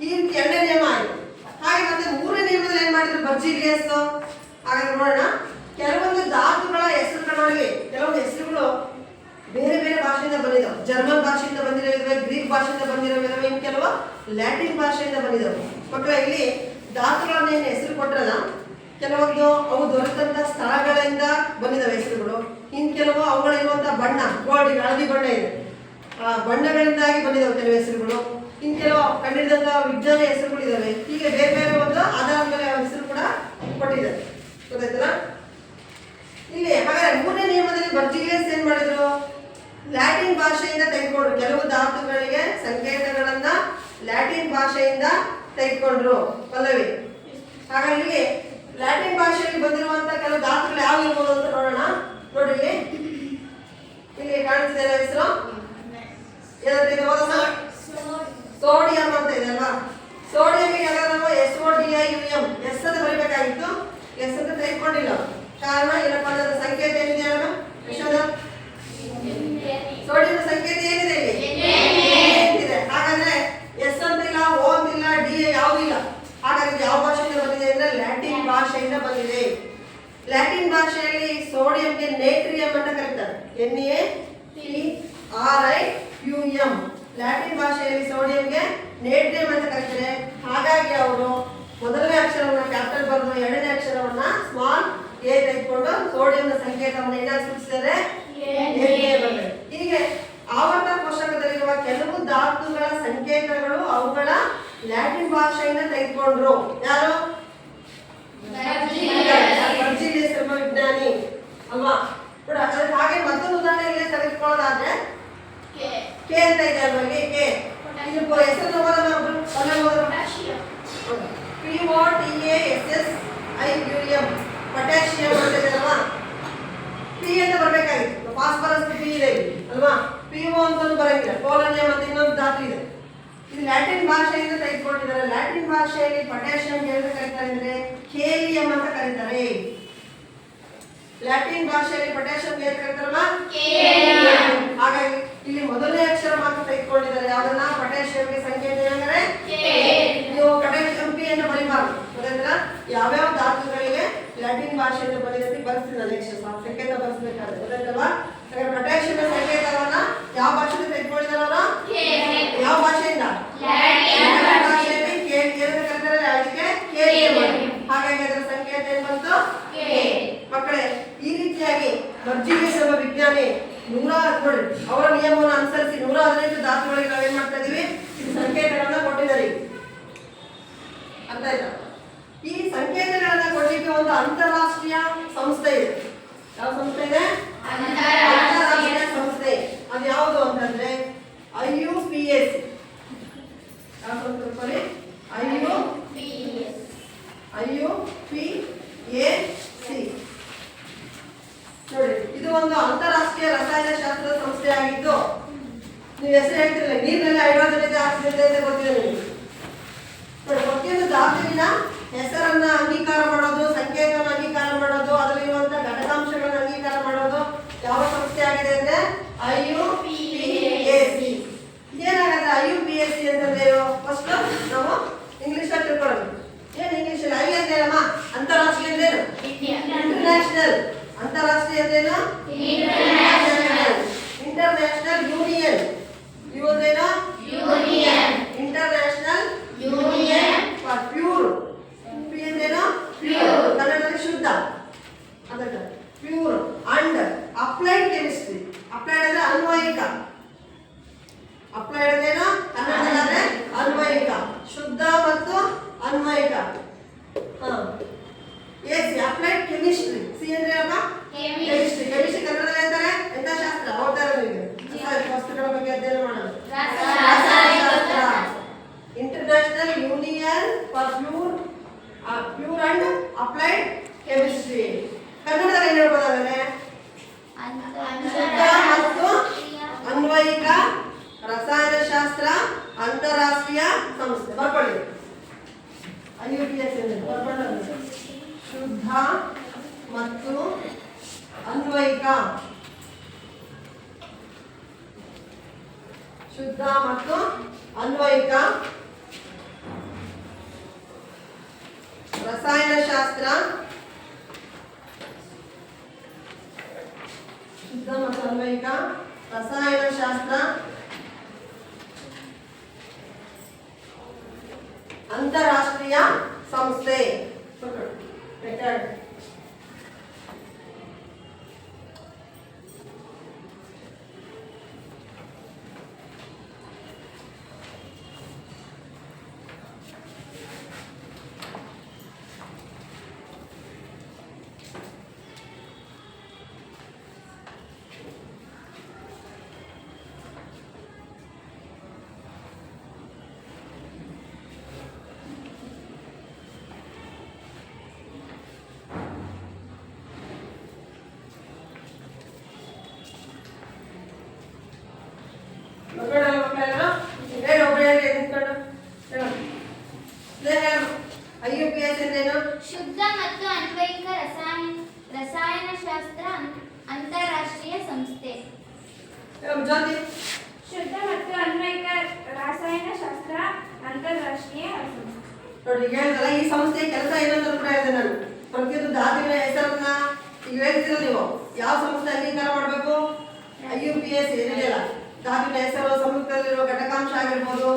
ಈ ರೀತಿ ಎರಡನೇ ನಿಯಮ ಆಯಿತು. ಹಾಗೆ ಮತ್ತೆ ಮೂರನೇ ನಿಯಮದಲ್ಲಿ ಏನ್ ಮಾಡಿದ್ರು ಬರ್ಜಿಲಿಯಸ್? ಹಾಗಾದ್ರೆ ನೋಡೋಣ. ಕೆಲವೊಂದು ಧಾತುಗಳ ಹೆಸರುಗಳಲ್ಲಿ ಕೆಲವೊಂದು ಹೆಸರುಗಳು ಬೇರೆ ಬೇರೆ ಭಾಷೆಯಿಂದ ಬಂದಿದ್ದಾವೆ. ಜರ್ಮನ್ ಭಾಷೆಯಿಂದ ಬಂದಿರೋವೆ, ಗ್ರೀಕ್ ಭಾಷೆಯಿಂದ ಬಂದಿರೋವೆ, ಇನ್ನು ಕೆಲವು ಲ್ಯಾಟಿನ್ ಭಾಷೆಯಿಂದ ಬಂದಿದ್ದಾವೆ. ಮಕ್ಕಳ ಇಲ್ಲಿ ಧಾತುಗಳನ್ನ ಏನು ಹೆಸರು ಕೊಟ್ರಲ್ಲ, ಕೆಲವೊಂದು ಅವು ದೊರೆತಂತ ಸ್ಥಳಗಳಿಂದ ಬಂದಿದ್ದಾವೆ ಹೆಸರುಗಳು. ಇನ್ನು ಕೆಲವು ಅವುಗಳಿರುವಂತಹ ಬಣ್ಣ, ಗೋಲ್ಡ್ ಹಳದಿ ಬಣ್ಣ ಇದೆ, ಆ ಬಣ್ಣಗಳಿಂದಾಗಿ ಬಂದಿದ್ದಾವೆ ಕೆಲವು ಹೆಸರುಗಳು. ಇನ್ನು ಕೆಲವು ಕಂಡಿಡಿದಂತ ವಿಜ್ಞಾನ ಹೆಸರುಗಳಿದಾವೆ. ಹೀಗೆ ಬೇರೆ ಬೇರೆ ಒಂದು ಆಧಾರದ ಮೇಲೆ ಹೆಸರು ಕೂಡ ಕೊಟ್ಟಿದ್ದಾರೆ. ಗೊತ್ತಾಯ್ತಲ್ಲ? ಇಲ್ಲಿ ಹಾಗಾದ್ರೆ ಮೂರನೇ ನಿಯಮದಲ್ಲಿ ಬರ್ಜಿಲಿಯಸ್ ಏನ್ ಮಾಡಿದ್ರು? ಲ್ಯಾಟಿನ್ ಭಾಷೆಯಿಂದ ತೆಗೆದುಕೊಂಡ್ರು. ಕೆಲವು ಧಾತುಗಳಿಗೆ ಸಂಕೇತಗಳನ್ನ ಲ್ಯಾಟಿನ್ ಭಾಷೆಯಿಂದ ತೆಗೆದುಕೊಂಡ್ರು. ಪಲ್ಲವಿ, ಹಾಗಾದ್ರೆ ಇಲ್ಲಿ ಲ್ಯಾಟಿನ್ ಭಾಷೆಯಲ್ಲಿ ಬಂದಿರುವಂತ ಕೆಲವು ಧಾತುಗಳು ಯಾವ ಇರ್ಬೋದು ಅಂತ ನೋಡೋಣ. ನೋಡಿ ಇಲ್ಲಿ ಕಾಣಿಸ್ತಿದೆ ಹೆಸರು ಏನಂತ ಓದೋಣ. ಸೋಡಿಯಂ ಅಂತ ಇದೆ ಅಲ್ವಾ? ಸೋಡಿಯಂ ನಾವು SODIUM ಎಸ್ ಅಂತ ಬರೀಬೇಕಾಗಿತ್ತು. ಎಸ್ ಅಂತ ತೆಗೆದುಕೊಂಡಿಲ್ಲ. ಕಾರಣ ಏನಪ್ಪ ಅನ್ನೋದು ಸಂಕೇತ ಏನಿದೆ ಅಲ್ಲ ಯಶೋಧ? ಸೋಡಿಯಂ ಸಂಕೇತ ಏನಿದೆ ಇಲ್ಲಿ? ಹಾಗಾದ್ರೆ ಎಸ್ ಅಂತಿಲ್ಲ, ಓ ಅಂತಿಲ್ಲ, ಡಿ ಯಾವ್ದು ಇಲ್ಲ. ಹಾಗಾದ್ರೆ ಯಾವ ಭಾಷೆಯಿಂದ ಬಂದಿದೆ ಅಂದ್ರೆ ಲ್ಯಾಟಿನ್ ಭಾಷೆಯಿಂದ ಬಂದಿದೆ. ಲ್ಯಾಟಿನ್ ಭಾಷೆಯಲ್ಲಿ ಸೋಡಿಯಂಗೆ ನೇಟ್ರಿಯಂ ಅಂತ ಕರೀತಾರೆ. NaTrium. ಲ್ಯಾಟಿನ್ ಭಾಷೆಯಲ್ಲಿ ಸೋಡಿಯಂಗೆ ನೇಟ್ರಿಯಂ ಅಂತ ಕರೀತಾರೆ. ಹಾಗಾಗಿ ಅವರು ಮೊದಲನೇ ಅಕ್ಷರವನ್ನ ಕ್ಯಾಪಿಟಲ್ ಬರೆದು ಎರಡನೇ ಅಕ್ಷರವನ್ನ ಸ್ಮಾಲ್ ಎ ತೆಗೆದುಕೊಂಡು ಸೋಡಿಯಂನ ಸಂಕೇತವನ್ನು ಏನಾಗಿ ಸೂಚಿಸಿದ್ದಾರೆ? ಹೀಗೆ ಆವರ್ತ ಕೋಷ್ಟಕದಲ್ಲಿರುವ ಕೆಲವು ಧಾತುಗಳ ಸಂಕೇತಗಳು ಅವುಗಳ ಲ್ಯಾಟಿನ್ ಭಾಷೆಯಿಂದ ತೆಗೆದುಕೊಂಡ್ರು. ಯಾರು? ಬರ್ಜಿಲಿಯಸ್ ಎಂಬ ವಿಜ್ಞಾನಿ ಅಲ್ವಾ? ಹಾಗೆ ಮತ್ತೊಂದು ಉದಾಹರಣೆ ತೆಗೆದುಕೊಳ್ಳೋದಾದ್ರೆ ಕೆ ಅಂತ ಇದೆ ಅಲ್ವಾ? ಕೆ ಇದು ಹೆಸರು POTASSIUM ಪೊಟ್ಯಾಷಿಯಂ ಅಂತ ಇದೆ ಅಲ್ವಾ? ಪಿ ಅಂತ ಬರಬೇಕಾಗಿತ್ತು. ಫಾಸ್ಫರಸ್ ಪಿ ಇದೆ ಅಲ್ವಾ? PO ಅಂತ ಬರಂಗಿಲ್ಲ. ಪೋಲೋನಿಯಂ ಅಂತ ಇನ್ನೊಂದು ಧಾತು ಇದೆ. ಇದು ಲ್ಯಾಟಿನ್ ಭಾಷೆಯಿಂದ ತೆಗೆದುಕೊಂಡಿದ್ದಾರೆ. ಲ್ಯಾಟಿನ್ ಭಾಷೆಯಲ್ಲಿ ಪೊಟ್ಯಾಷಿಯಂ ಅಂತ ಕರೀತಾರೆ ಅಂದ್ರೆ ಕೇಲಿಯಂ ಅಂತ ಕರೀತಾರೆ. ಲ್ಯಾಟಿನ್ ಭಾಷೆಯಲ್ಲಿ ಪೊಟ್ಯಾಷಿಯಂ ಅಂತ ಕರೀತಾರಲ್ಲ ಕೇಲಿಯಂ. ಹಾಗಾಗಿ ಇಲ್ಲಿ ಮೊದಲನೇ ಅಕ್ಷರ ಮಾತ್ರ ತೆಗೆದುಕೊಂಡಿದ್ದಾರೆ. ಯಾವ್ದನ್ನ? ಪೊಟ್ಯಾಷಿಯಂಗೆ ಸಂಕೇತ ಏನಂದ್ರೆ ನೀವು ಪೊಟ್ಯಾಷಿಯಂ ಪಿ ಅಂತ ಬರೀಬಾರ್ದು. ಗೊತ್ತಾಯ್ತಲ್ಲ? ಯಾವ್ಯಾವ ಧಾತುಗಳಿಗೆ ಲ್ಯಾಟಿನ್ ಭಾಷೆಯಿಂದ ಬಂದಿದೆ ಬರ್ತೀನಿ ನೆಕ್ಸ್ಟ್ ಸಂಕೇತ ಬರ್ಸ್ಬೇಕಾದ್ರೆ. ಗೊತ್ತಾಯ್ತಲ್ವಾ? ಹಾಗಾದ್ರೆ ಪೊಟ್ಯಾಷಿಯಂ ಸಂಕೇತವನ್ನ ಯಾವ ಭಾಷೆಯಿಂದ ತೆಗೆದುಕೊಂಡಿದಾರಲ್ಲ? ಯಾವ ಭಾಷೆಯಿಂದ? ಲ್ಯಾಟಿನ್ ಭಾಷೆಯಲ್ಲಿ ಏನಂತ ಕರೀತಾರೆ? ಅದಕ್ಕೆ ಕೇಲಿಯಂ. ಹಾಗಾಗಿ ಅದರ ಸಂಕೇತ ಏನ್ ಬಂತು? ಮಕ್ಕಳೇ, ಈ ರೀತಿಯಾಗಿ ಬರ್ಜಿಲಿಯಸ್ ಎಂಬ ವಿಜ್ಞಾನಿ ನೋಡಿ ಅವರ ನಿಯಮವನ್ನು ಅನುಸರಿಸಿ 115 ಧಾತುಗಳಿಗೆ ನಾವೇನ್ ಮಾಡ್ತಾ ಇದೀವಿ? ಸಂಕೇತಗಳನ್ನ ಕೊಟ್ಟಿದ್ದಾರೆ. ಅರ್ಥ ಆಯ್ತಾ? ಈ ಸಂಕೇತಗಳನ್ನ ಕೊಡ್ಲಿಕ್ಕೆ ಒಂದು ಅಂತಾರಾಷ್ಟ್ರೀಯ ಸಂಸ್ಥೆ ಇದೆ. ಯಾವ ಸಂಸ್ಥೆ ಇದೆ? ಅಂತಾರಾಷ್ಟ್ರೀಯ ಸಂಸ್ಥೆ. ಅದು ಯಾವುದು ಅಂತಂದ್ರೆ IUPAC. ಯಾವ ಸಂಸ್ಥೆ? IUPAC. ನೋಡಿ, ಇದು ಒಂದು ಅಂತಾರಾಷ್ಟ್ರೀಯ ರಸಾಯನಶಾಸ್ತ್ರದ ಸಂಸ್ಥೆ ಆಗಿದ್ದು, ನೀವು ಹೆಸರು ಹೇಳ್ತಿರಲಿಲ್ಲ, ನೀರಿನಲ್ಲಿ ಹೈಡ್ರೋಜನ್ ಇದೆ, ಆಕ್ಸಿಜನ್ ಇದೆ ಗೊತ್ತಿದೆ ನಿಮಗೆ. ನೋಡಿ, ಪ್ರತಿಯೊಂದು ಧಾತುವಿನ ಹೆಸರನ್ನ ಅಂಗೀಕಾರ ಮಾಡೋದು, ಸಂಕೇತವನ್ನು ಅಂಗೀಕಾರ ಮಾಡೋದು, ಅದರಲ್ಲಿರುವಂತಹ ಘಟಕಾಂಶಗಳನ್ನು ಅಂಗೀಕಾರ ಮಾಡೋದು ಯಾವ ಸಂಸ್ಥೆ ಆಗಿದೆ ಅಂದ್ರೆ IUPAC. ಏನಾಗುತ್ತೆ IUPAC ಅಂತಂದ್ರೆ? ಫಸ್ಟ್ ನಾವು ಇಂಗ್ಲಿಷ್ ಅಲ್ಲಿ ತಿಳ್ಕೊಳ್ಳೋದು. ಏನು ಇಂಗ್ಲಿಷ್ ಅಲ್ಲಿ? ಐ ಅಂದೇನಮ್ಮ? ಅಂತಾರಾಷ್ಟ್ರೀಯ ಅಂದೇನು? ಇಂಟರ್ನ್ಯಾಷನಲ್. ಅಂತಾರಾಷ್ಟ್ರೀಯ ಅಂದೇನು? International union. ಇವಂದೇನು? International union for pure. P ಅಂದೇನು? ಕನ್ನಡದಲ್ಲಿ ಶುದ್ಧ. ಅದಕ್ಕೆ pure and applied chemistry. Applied ಅಂದ್ರೆ ಅನ್ವಯಿಕ. ಅಪ್ಲೈಡ್ ಅಂದೇನು? ಕನ್ನಡದಲ್ಲಿ ಅನ್ವಯಿಕ. ಶುದ್ಧ ಮತ್ತು ಅನ್ವಯಿಕ. Applied chemistry. ಸಿ ಅಂದ್ರೆ ಕೆಮಿಸ್ಟ್ರಿ. ಕೆಮಿಸ್ಟ್ರಿ ಕನ್ನಡದಲ್ಲಿ ಅಂತಾರೆ ಎಂತ ಶಾಸ್ತ್ರ? ಓದ್ತಾ ಇರೋದು ವಸ್ತುಗಳ ಬಗ್ಗೆ ಅಧ್ಯಯನ ಮಾಡೋದು ರಸಾಯನಶಾಸ್ತ್ರ. International union for pure and applied chemistry. ಕನ್ನಡದಲ್ಲಿ ಏನು ಹೇಳ್ಬೋದಾದ್ರೆ ಶುದ್ಧ ಮತ್ತು ಅನ್ವಯಿಕ ರಸಾಯನಶಾಸ್ತ್ರ ಅಂತಾರಾಷ್ಟ್ರೀಯ ಸಂಸ್ಥೆ. ಬರ್ಕೊಳ್ಳಿ IUPAC ಬರ್ಕೊಳ್ಳಿ. ಶುದ್ಧ ಮತ್ತು ಅನ್ವಯಿಕ. ಶುದ್ಧ ಮತ್ತು ಅನ್ವಯಿಕ ರಸಾಯನಶಾಸ್ತ್ರ. ಶುದ್ಧ ಮತ್ತು ಅನ್ವಯಿಕ ರಸಾಯನಶಾಸ್ತ್ರ ಅಂತಾರಾಷ್ಟ್ರೀಯ ಸಂಸ್ಥೆ. ಮಕ್ಕಳೆಲ್ಲ ಹೇಳಿ ಒಬ್ಬರು ಹೇಳಿ ನಿಂತ್ಕೊಂಡು IUPAC ಅಂದ್ರೇನು? ಶುದ್ಧ ಮತ್ತು ಅನ್ವಯಿಕ ರಸಾಯನಶಾಸ್ತ್ರ ಅಂತಾರಾಷ್ಟ್ರೀಯ ಸಂಸ್ಥೆ. ಜ್ಯೋತಿ ಶುದ್ಧ ಮತ್ತು ಅನ್ವಯಿಕ ರಾಸಾಯನಶಾಸ್ತ್ರ ಅಂತಾರಾಷ್ಟ್ರೀಯ ಸಂಸ್ಥೆ. ನೋಡಿ ಹೇಳಿದ್ರಲ್ಲ, ಈ ಸಂಸ್ಥೆಯ ಕೆಲಸ ಏನಂತ ಕೂಡ ಹೇಳಿದೆ ನಾನು. ಪ್ರತಿಯೊಂದು ಧಾತುವಿನ ಹೆಸರನ್ನ ಈಗ ಹೇಳ್ತೀರ ನೀವು, ಯಾವ ಸಂಸ್ಥೆ ಅಂಗೀಕಾರ ಮಾಡಬೇಕು? IUPAC ಏನಿದೆಯಲ್ಲ, ಧಾತುವಿನ ಹೆಸರು, ಸಂಯುಕ್ತದಲ್ಲಿರುವ ಘಟಕಾಂಶ ಆಗಿರ್ಬೋದು,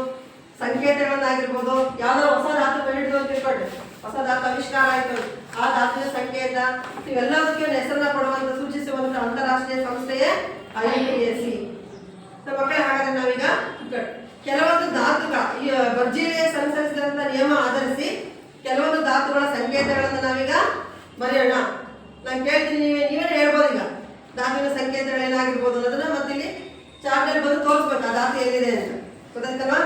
ಸಂಕೇತಗಳನ್ನಾಗಿರ್ಬೋದು, ಯಾವ್ದಾದ್ರು ಹೊಸ ಧಾತು ಕಂಡಿಡಿದು ಅಂತ ತಿಳ್ಕೊಂಡ್ರೆ, ಹೊಸ ಧಾತು ಆವಿಷ್ಕಾರ ಆಯ್ತು, ಆ ಧಾತುವಿನ ಸಂಕೇತ ಇವೆಲ್ಲದಕ್ಕೆ ಒಂದು ಹೆಸರನ್ನ ಕೊಡುವಂತ ಸೂಚಿಸುವಂತ ಅಂತಾರಾಷ್ಟ್ರೀಯ ಸಂಸ್ಥೆಯೇ IUPAC. ಮಕ್ಕಳೇ, ಹಾಗಾದ್ರೆ ನಾವೀಗ ಕೆಲವೊಂದು ಧಾತುಗಳ ಈ ವರ್ಜಿಲಿಯ ಅನುಸರಿಸಿದಂತ ನಿಯಮ ಆಧರಿಸಿ ಕೆಲವೊಂದು ಧಾತುಗಳ ಸಂಕೇತಗಳನ್ನು ನಾವೀಗ ಬರೆಯೋಣ. ನಾನು ಕೇಳ್ತೀನಿ, ನೀವೇ ಹೇಳ್ಬೋದು ಈಗ ಧಾತುವಿನ ಸಂಕೇತಗಳೇನಾಗಿರ್ಬೋದು ಅನ್ನೋದನ್ನ ಮತ್ತಿಲ್ಲಿ ಚಾರ್ಟಲ್ಲಿ ಬಂದು ತೋರಿಸ್ಬೇಕು ಆ ಧಾತು ಎಲ್ಲಿದೆ ಅಂತ. ಗೊತ್ತಾಯ್ತಲ್ವಾ?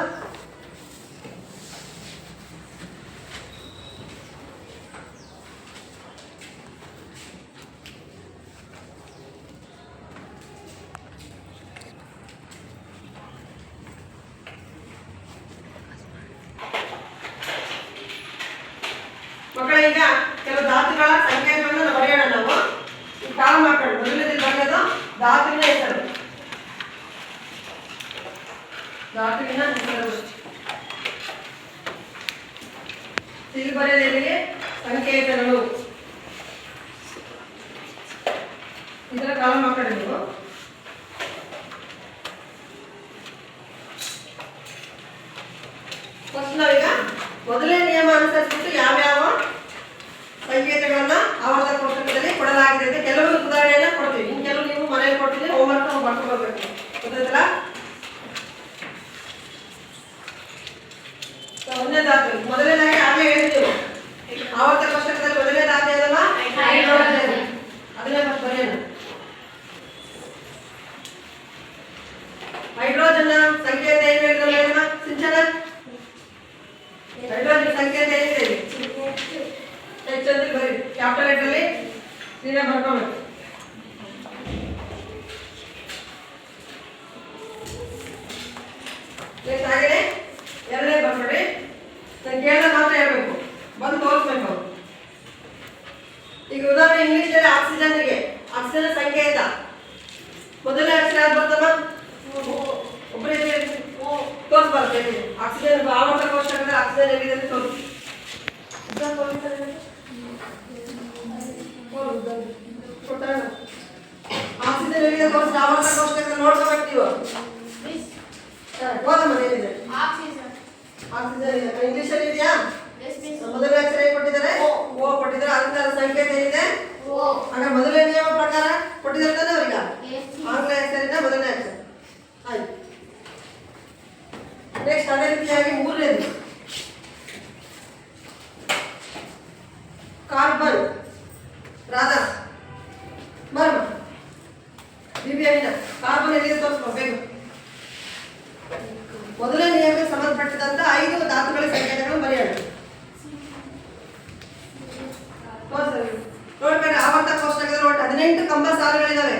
ಮಕ್ಕಳ, ಈಗ ಕೆಲವು ಧಾತುಗಳ ಸಂಕೇತಗಳನ್ನು ಬರೆಯೋಣ ನಾವು. ಈ ಕಾಲ್ ಮಾಡ್ಕೊಂಡು ಮೊದಲನೇದು ಬರೆಯೋದು ಧಾತುವಿನ ಹೆಸರು. ಧಾತುವಿನ ಹೆಸರು ಇಲ್ಲಿ ಬರೆಯೋದಿಗೆ ಸಂಕೇತಗಳು. ಇದರ ಕಾಲ್ ಮಾಡ್ಕೊಂಡು ನೀವು ಫಸ್ಟ್ ನಾವೀಗ ಮೊದಲನೇ ನಿಯಮ ಅನುಸರಿಸಿಬಿಟ್ಟು ಯಾವ್ಯಾವ ಸಂಕೇತಗಳನ್ನ ಆವರ್ತಕ ಕೋಷ್ಟಕದಲ್ಲಿ ಕೊಡಲಾಗಿದೆ ಅಂತ ಕೆಲವೊಂದು ಉದಾಹರಣೆಯನ್ನ ಕೊಡ್ತೀವಿ. ಇನ್ನು ಕೆಲವು ನೀವು ಮನೆಯಲ್ಲಿ ಕೊಟ್ಟಿದ್ದೀವಿ, ಹೋಮ್ವರ್ಕ್ ನಾವು ಮಾಡ್ಕೊಳ್ಬೇಕು. ಗೊತ್ತಾಯ್ತಲ್ಲ? ಒಂದನೇ ಧಾತು ಮೊದಲನೇದಾಗಿ ಆಗಲೇ ಹೇಳ್ತೀವಿ, ಆವರ್ತಕ ಕೋಷ್ಟಕದಲ್ಲಿ ಮೊದಲನೇ ಧಾತು ಏನಲ್ಲ? ಹೈಡ್ರೋಜನ್. ಅದನ್ನೇ ಮತ್ತೆ ಬರೆಯೋಣ. ಹೈಡ್ರೋಜನ್ ಸಂಕೇತ ಏನು ಹೇಳಿದ್ರಲ್ಲ ಸಿಂಚನ? ಹೈಡ್ರೋಜನ್ ಸಂಕೇತ ಏನಿದೆ? H ಅಂತ ಬರೀ, ಕ್ಯಾಪಿಟಲ್ ಲೆಟರ್ ಅಲ್ಲಿ ನೀವೇ ಬರ್ಕೋಬೇಕು. ಹಾಗೆಯೇ ಎರಡನೇ ಬರ್ಕೊಡಿ. ನಾನು ಕೇಳಿದ ಮಾತ್ರ ಹೇಳ್ಬೇಕು, ಬಂದು ತೋರಿಸ್ಬೇಕು. ಈಗ ಉದಾಹರಣೆ ಇಂಗ್ಲಿಷಲ್ಲಿ ಆಕ್ಸಿಜನ್ಗೆ ಆಕ್ಸಿಜನ್ ಸಂಕೇತ ಮೊದಲನೇ ಅಕ್ಷರ ಯಾವ್ದು ಬರ್ತಮ್ಮ? ಒಬ್ಬರೇ ತೋರಿಸ್ಬಾರ್ದು. ಆಕ್ಸಿಜನ್ ಆವರ್ತಕ ಕೋಷ್ಟಕದಲ್ಲಿ ಆಕ್ಸಿಜನ್ ಎಲ್ಲಿದೆ ಅಂತ ತೋರಿಸಿ. ಆಕ್ಸಿಜನ್ ಎಲ್ಲಿದೆ ತೋರಿಸಿ, ಆವರ್ತಕ ಕೋಷ್ಟಕದಲ್ಲಿ ನೋಡ್ಕೋಬೇಕು ನೀವು. ಓದಮ್ಮ ಏನಿದೆ? ಆಕ್ಸಿಜನ್ ಇಂಗ್ಲಿಷಲ್ಲಿ ಇದೆಯಾ? ಮೊದಲನೇ ಅಕ್ಷರ ಏನು ಕೊಟ್ಟಿದ್ದಾರೆ? ಓ ಕೊಟ್ಟಿದ್ದಾರೆ. ಅದರ ಸಂಕೇತ ಏನಿದೆ? ಹಾಗಾದ್ರೆ ಮೊದಲನೇ ನಿಯಮ ಪ್ರಕಾರ ಕೊಟ್ಟಿದ್ದಾರೆ ತಾನೆ ಅವ್ರೀಗ? ಆಂಗ್ಲ ಹೆಸರಿನ ಮೊದಲನೇ ಅಕ್ಷರ ಆಯ್ತು. ನೆಕ್ಸ್ಟ್ ಅದೇ ರೀತಿಯಾಗಿ ಮೂರನೇದು ಕಾರ್ಬನ್. ರಾಧಾ ಬರ್ಮ ಬಿಬಿಯನ್ನ ಕಾರ್ಬನ್ ಎಲ್ಲಿದೆ ತೋರಿಸ್ಕೋಬೇಕು. ಮೊದಲನೇ ನಿಯಮಕ್ಕೆ ಸಂಬಂಧಪಟ್ಟಿದಂತ 5 ಧಾತುಗಳ ಸಂಕೇತಗಳನ್ನು ಬರೆಯೋಣ. ನೋಡ್ಕೊಂಡ್ರೆ ಆವರ್ತಕ ಕೋಷ್ಟಕದಲ್ಲಿ ಒಟ್ಟು 18 ಕಂಬ ಸಾಲುಗಳಿದಾವೆ.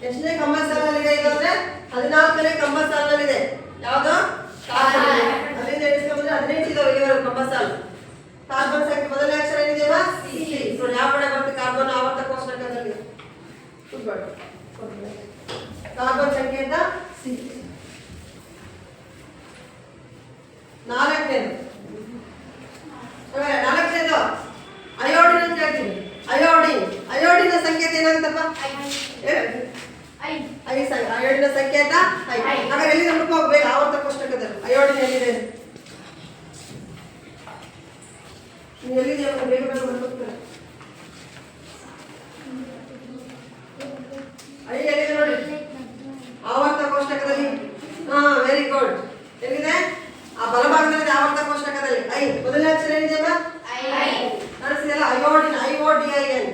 ಎಷ್ಟನೇ ಕಂಬ ಸಾಲಿನಲ್ಲಿದೆ ಈಗ ಅಂದ್ರೆ 14ನೇ ಕಂಬ ಸಾಲಿನಲ್ಲಿದೆ. ಯಾವುದು? ಅಲ್ಲಿಂದ ಎಣಿಸ್ಕೊಂಡ್ರೆ 18 ಇದಾವೆ ಇಲ್ಲಿವರೆಗೂ ಕಂಬ ಸಾಲು. ಕಾರ್ಬನ್ ಸಂಖ್ಯೆ ಮೊದಲನೇ ಅಕ್ಷರ ಏನಿದೆಯಾ? ಸಿ. ನೋಡಿ ಯಾವ ಕಡೆ ಬರುತ್ತೆ ಕಾರ್ಬನ್ ಆವರ್ತಕ ಕೋಷ್ಟಕದಲ್ಲಿ? ಕಾರ್ಬನ್ ಸಂಕೇತ ಸಿ. ನಾಲ್ಕನೇದು ಅಯೋಡಿನ್ ಅಂತ ಹೇಳ್ತೀನಿ. ಅಯೋಡಿನ ಸಂಕೇತ ಏನಾಗುತ್ತಪ್ಪ? ಅಯೋಡಿನ ಸಂಕೇತ ಐ. ಹಾಗಾದ್ರೆ ಎಲ್ಲಿದೆ ಹುಡುಕೋಗ್ಬೇಕು ಆವರ್ತಕ ಕೋಷ್ಟಕದಲ್ಲಿ ಅಯೋಡಿನ್ ಎಲ್ಲಿದೆ? ಎಲ್ಲಿದೆ ಬೇಗ ಬೇಗ ಹುಡುಕ್ತಾರೆ. ಐ ಎಲ್ಲಿದೆ ನೋಡಿ ಆವರ್ತಕ ಕೋಷ್ಟಕದಲ್ಲಿ. Very good. ಎಲ್ಲಿದೆ? ಆ ಬಲಭಾಗದಲ್ಲಿ ಆವರ್ತಕ ಕೋಷ್ಟಕದಲ್ಲಿ ಐ. ಮೊದಲನೇ ಅಕ್ಷರ ಏನಿದೆಯಮ್ಮ? ನಡೆಸಿದೆಲ್ಲ ಅಯೋಡಿನ್. IODIN.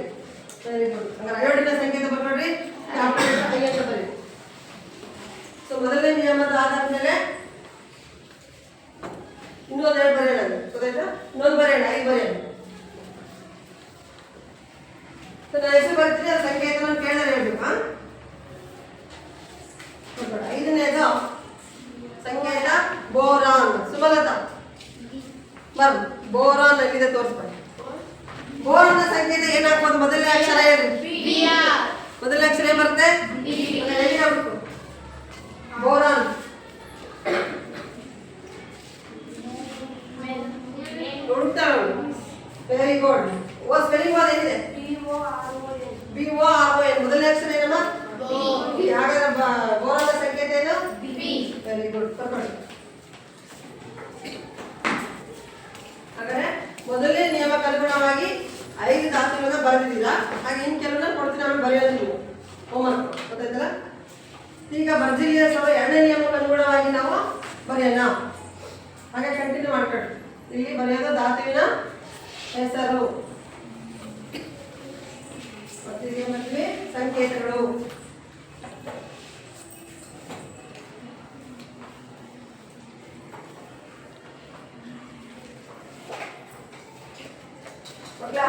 Very good. ಹಾಗಾದ್ರೆ ಅಯೋಡಿನ ಸಂಕೇತ ಬರ್ಕೊಡ್ರಿ, ಕ್ಯಾಪಿಟಲ್ ಐ ಅಂತ ಬರೀ. ಸೊ ಮೊದಲನೇ ನಿಯಮದ ಆಧಾರದ ಮೇಲೆ ಇನ್ನೊಂದು ಎರಡು ಬರೆಯೋಣ. ಗೊತ್ತಾಯ್ತಾ? ಇನ್ನೊಂದು ಬರೆಯೋಣ, 5 ಬರೆಯೋಣ. ಸೊ ನಾನು ಹೆಸರು ಬರ್ತೀನಿ, ಆ ಸಂಕೇತವನ್ನು ಕೇಳಿದ್ರೆ ಹೇಳ್ಬೇಕು. 5ನೇದು ಬರ್ಮ್ ಬೋರಾನ್ ಎಲ್ಲಿದೆ ತೋರಿಸ್ಬೇಕು. ಬೋರಾನ್ನ ಸಂಕೇತ ಏನಾಗ್ಬೋದು? ಮೊದಲನೇ ಅಕ್ಷರ ಏನು? ಮೊದಲನೇ ಅಕ್ಷರ ಏನ್ ಬರುತ್ತೆ? ಎಲ್ಲಿದೆ ಹುಡುಕು ಬೋರಾನ್. ಹುಡುಕ್ತಾಳೆ. Very good. ಓ ಸ್ಪೆಲ್ಲಿಂಗ್ ಓದ್ ಏನಿದೆ? BORON. ಮೊದಲನೇ ಅಕ್ಷರ ಏನಮ್ಮ? ಬಿ. ಹಾಗಾದ್ರೆ ಬೋರಾನ್ನ ಸಂಕೇತ ಏನು? Very good. ಬರ್ಕೊಳ್ಳಿ. ಹಾಗಾದ್ರೆ ಮೊದಲನೇ ನಿಯಮಕ್ಕೆ ಅನುಗುಣವಾಗಿ 5 ಧಾತುಗಳನ್ನ ಬರೆದಿದ್ದೀರಾ. ಹಾಗೆ ಇನ್ನು ಕೆಲವನ್ನ ಕೊಡ್ತೀನಿ, ಆಮೇಲೆ ಬರೆಯೋದು ನೀವು ಹೋಮ್ವರ್ಕ್. ಗೊತ್ತಾಯ್ತಲ್ಲ? ಈಗ ಬರ್ಜಿಲಿಯಸ್ ಅವರ 2ನೇ ನಿಯಮಕ್ಕೆ ಅನುಗುಣವಾಗಿ ನಾವು ಬರೆಯೋಣ. ಹಾಗೆ ಕಂಟಿನ್ಯೂ ಮಾಡ್ಕೊಳ್ಳಿ. ಇಲ್ಲಿ ಬರೆಯೋದು ಧಾತುವಿನ ಹೆಸರು, ಮತ್ತೆ ಸಂಕೇತಗಳು.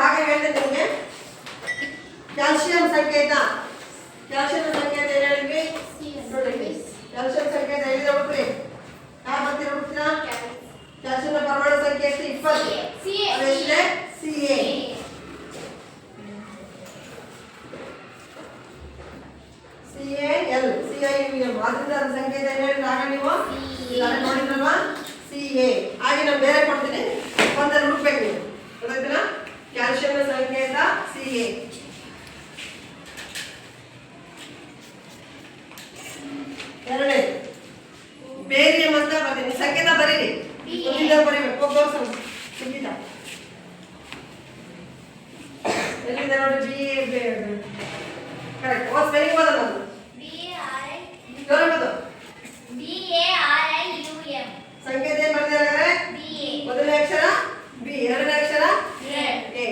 ಹಾಗೆ ಹೇಳಿದೆ ನಿಮಗೆ ಕ್ಯಾಲ್ಸಿಯಂ ಸಂಕೇತ. ಕ್ಯಾಲ್ಸಿಯಂ ಸಂಕೇತ ಏನು ಹೇಳಿದ್ವಿ? ನೋಡಿ, ಕ್ಯಾಲ್ಸಿಯಂ ಸಂಕೇತ ಎಲ್ಲಿದೆ ಹುಡುಕ್ರಿ? ಯಾವ ಬರ್ತೀರ ಹುಡುಕ್ತೀರಾ? ಕ್ಯಾಲ್ಸಿಯಂನ ಪರಮಾಣು ಸಂಖ್ಯೆ ಎಷ್ಟು? 20. ಅದೆಷ್ಟಿದೆ? CA. CAL CIUM. ಆದ್ರಿಂದ ಅದ್ರ ಸಂಕೇತ ಏನು ಹೇಳಿದ್ರೆ ಆಗ ನೀವು ನೋಡಿದ್ರಲ್ವಾ? CA. ಹಾಗೆ ನಾನು ಬೇರೆ ಕೊಡ್ತೀನಿ, ಒಂದಲ್ಲಿ ಹುಡುಕ್ಬೇಕು ನೀವು. ಗೊತ್ತಾಯ್ತಲ್ಲ? ಕ್ಯಾಲ್ಸಿಯಂನ ಸಂಕೇತ CA. ಎರಡನೇ ಬೇರಿಯಂ ಅಂತ ಬರ್ತೀನಿ. ಸಂಕೇತ ಬರೀರಿ, ಬರೀಬೇಕು. ಒಬ್ಬರು ಸಂಗೀತ ಎಲ್ಲಿದೆ ನೋಡಿ? ಕರೆಕ್ಟ್. ಓ ಸ್ಪೆಲ್ಲಿಂಗ್ ಓದಲ್ಲ ಅದು. ಸಂಕೇತ ಏನು ಬರ್ತಿದ್ದಾರೆ? ಮೊದಲನೇ ಅಕ್ಷರ B, ಎರಡನೇ ಅಕ್ಷರ A.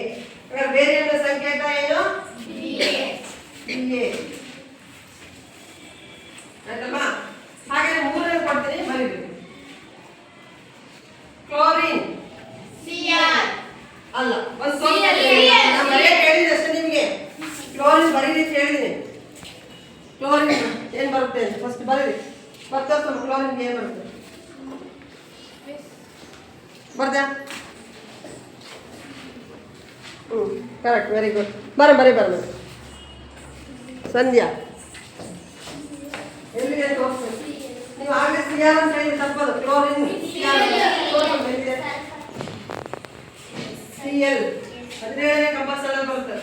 ಬೇರಿಯಂನ ಸಂಕೇತ ಏನು? BA. ಆಯ್ತಲ್ವಾ? ಹಾಗೆ ಮೂರನೇ ಕೊಡ್ತೀನಿ, ಬರೀರಿ. ಕ್ಲೋರಿನ್ ಅಲ್ಲ, ಒಂದು ನಾನು ಬರೆಯಕ್ಕೆ ಹೇಳಿದೆ ಅಷ್ಟೇ ನಿಮಗೆ. ಕ್ಲೋರಿನ್ ಬರೀರಿ ಅಂತ ಹೇಳಿದ್ದೀನಿ. ಕ್ಲೋರಿನ್ ಏನು ಬರುತ್ತೆ ಫಸ್ಟ್ ಬರೀರಿ. ಬರ್ತದೆ ಕ್ಲೋರಿನ್ಗೆ ಏನು ಬರುತ್ತೆ? ಬರ್ದಾ? ಕರೆಕ್ಟ್. Very good. ಬರೀ ಸಂಧ್ಯಾ ಎಲ್ಲಿದೆ ತೋರಿಸ್ಬೇಕು. ನೀವು ಆಗಲೇ CR ಅಂತ ಹೇಳಿ ತಪ್ಪದು. ಕ್ಲೋರಿನ್ CL 17ನೇ ಕಂಪಲ್ಸರಿ ಬರುತ್ತೆ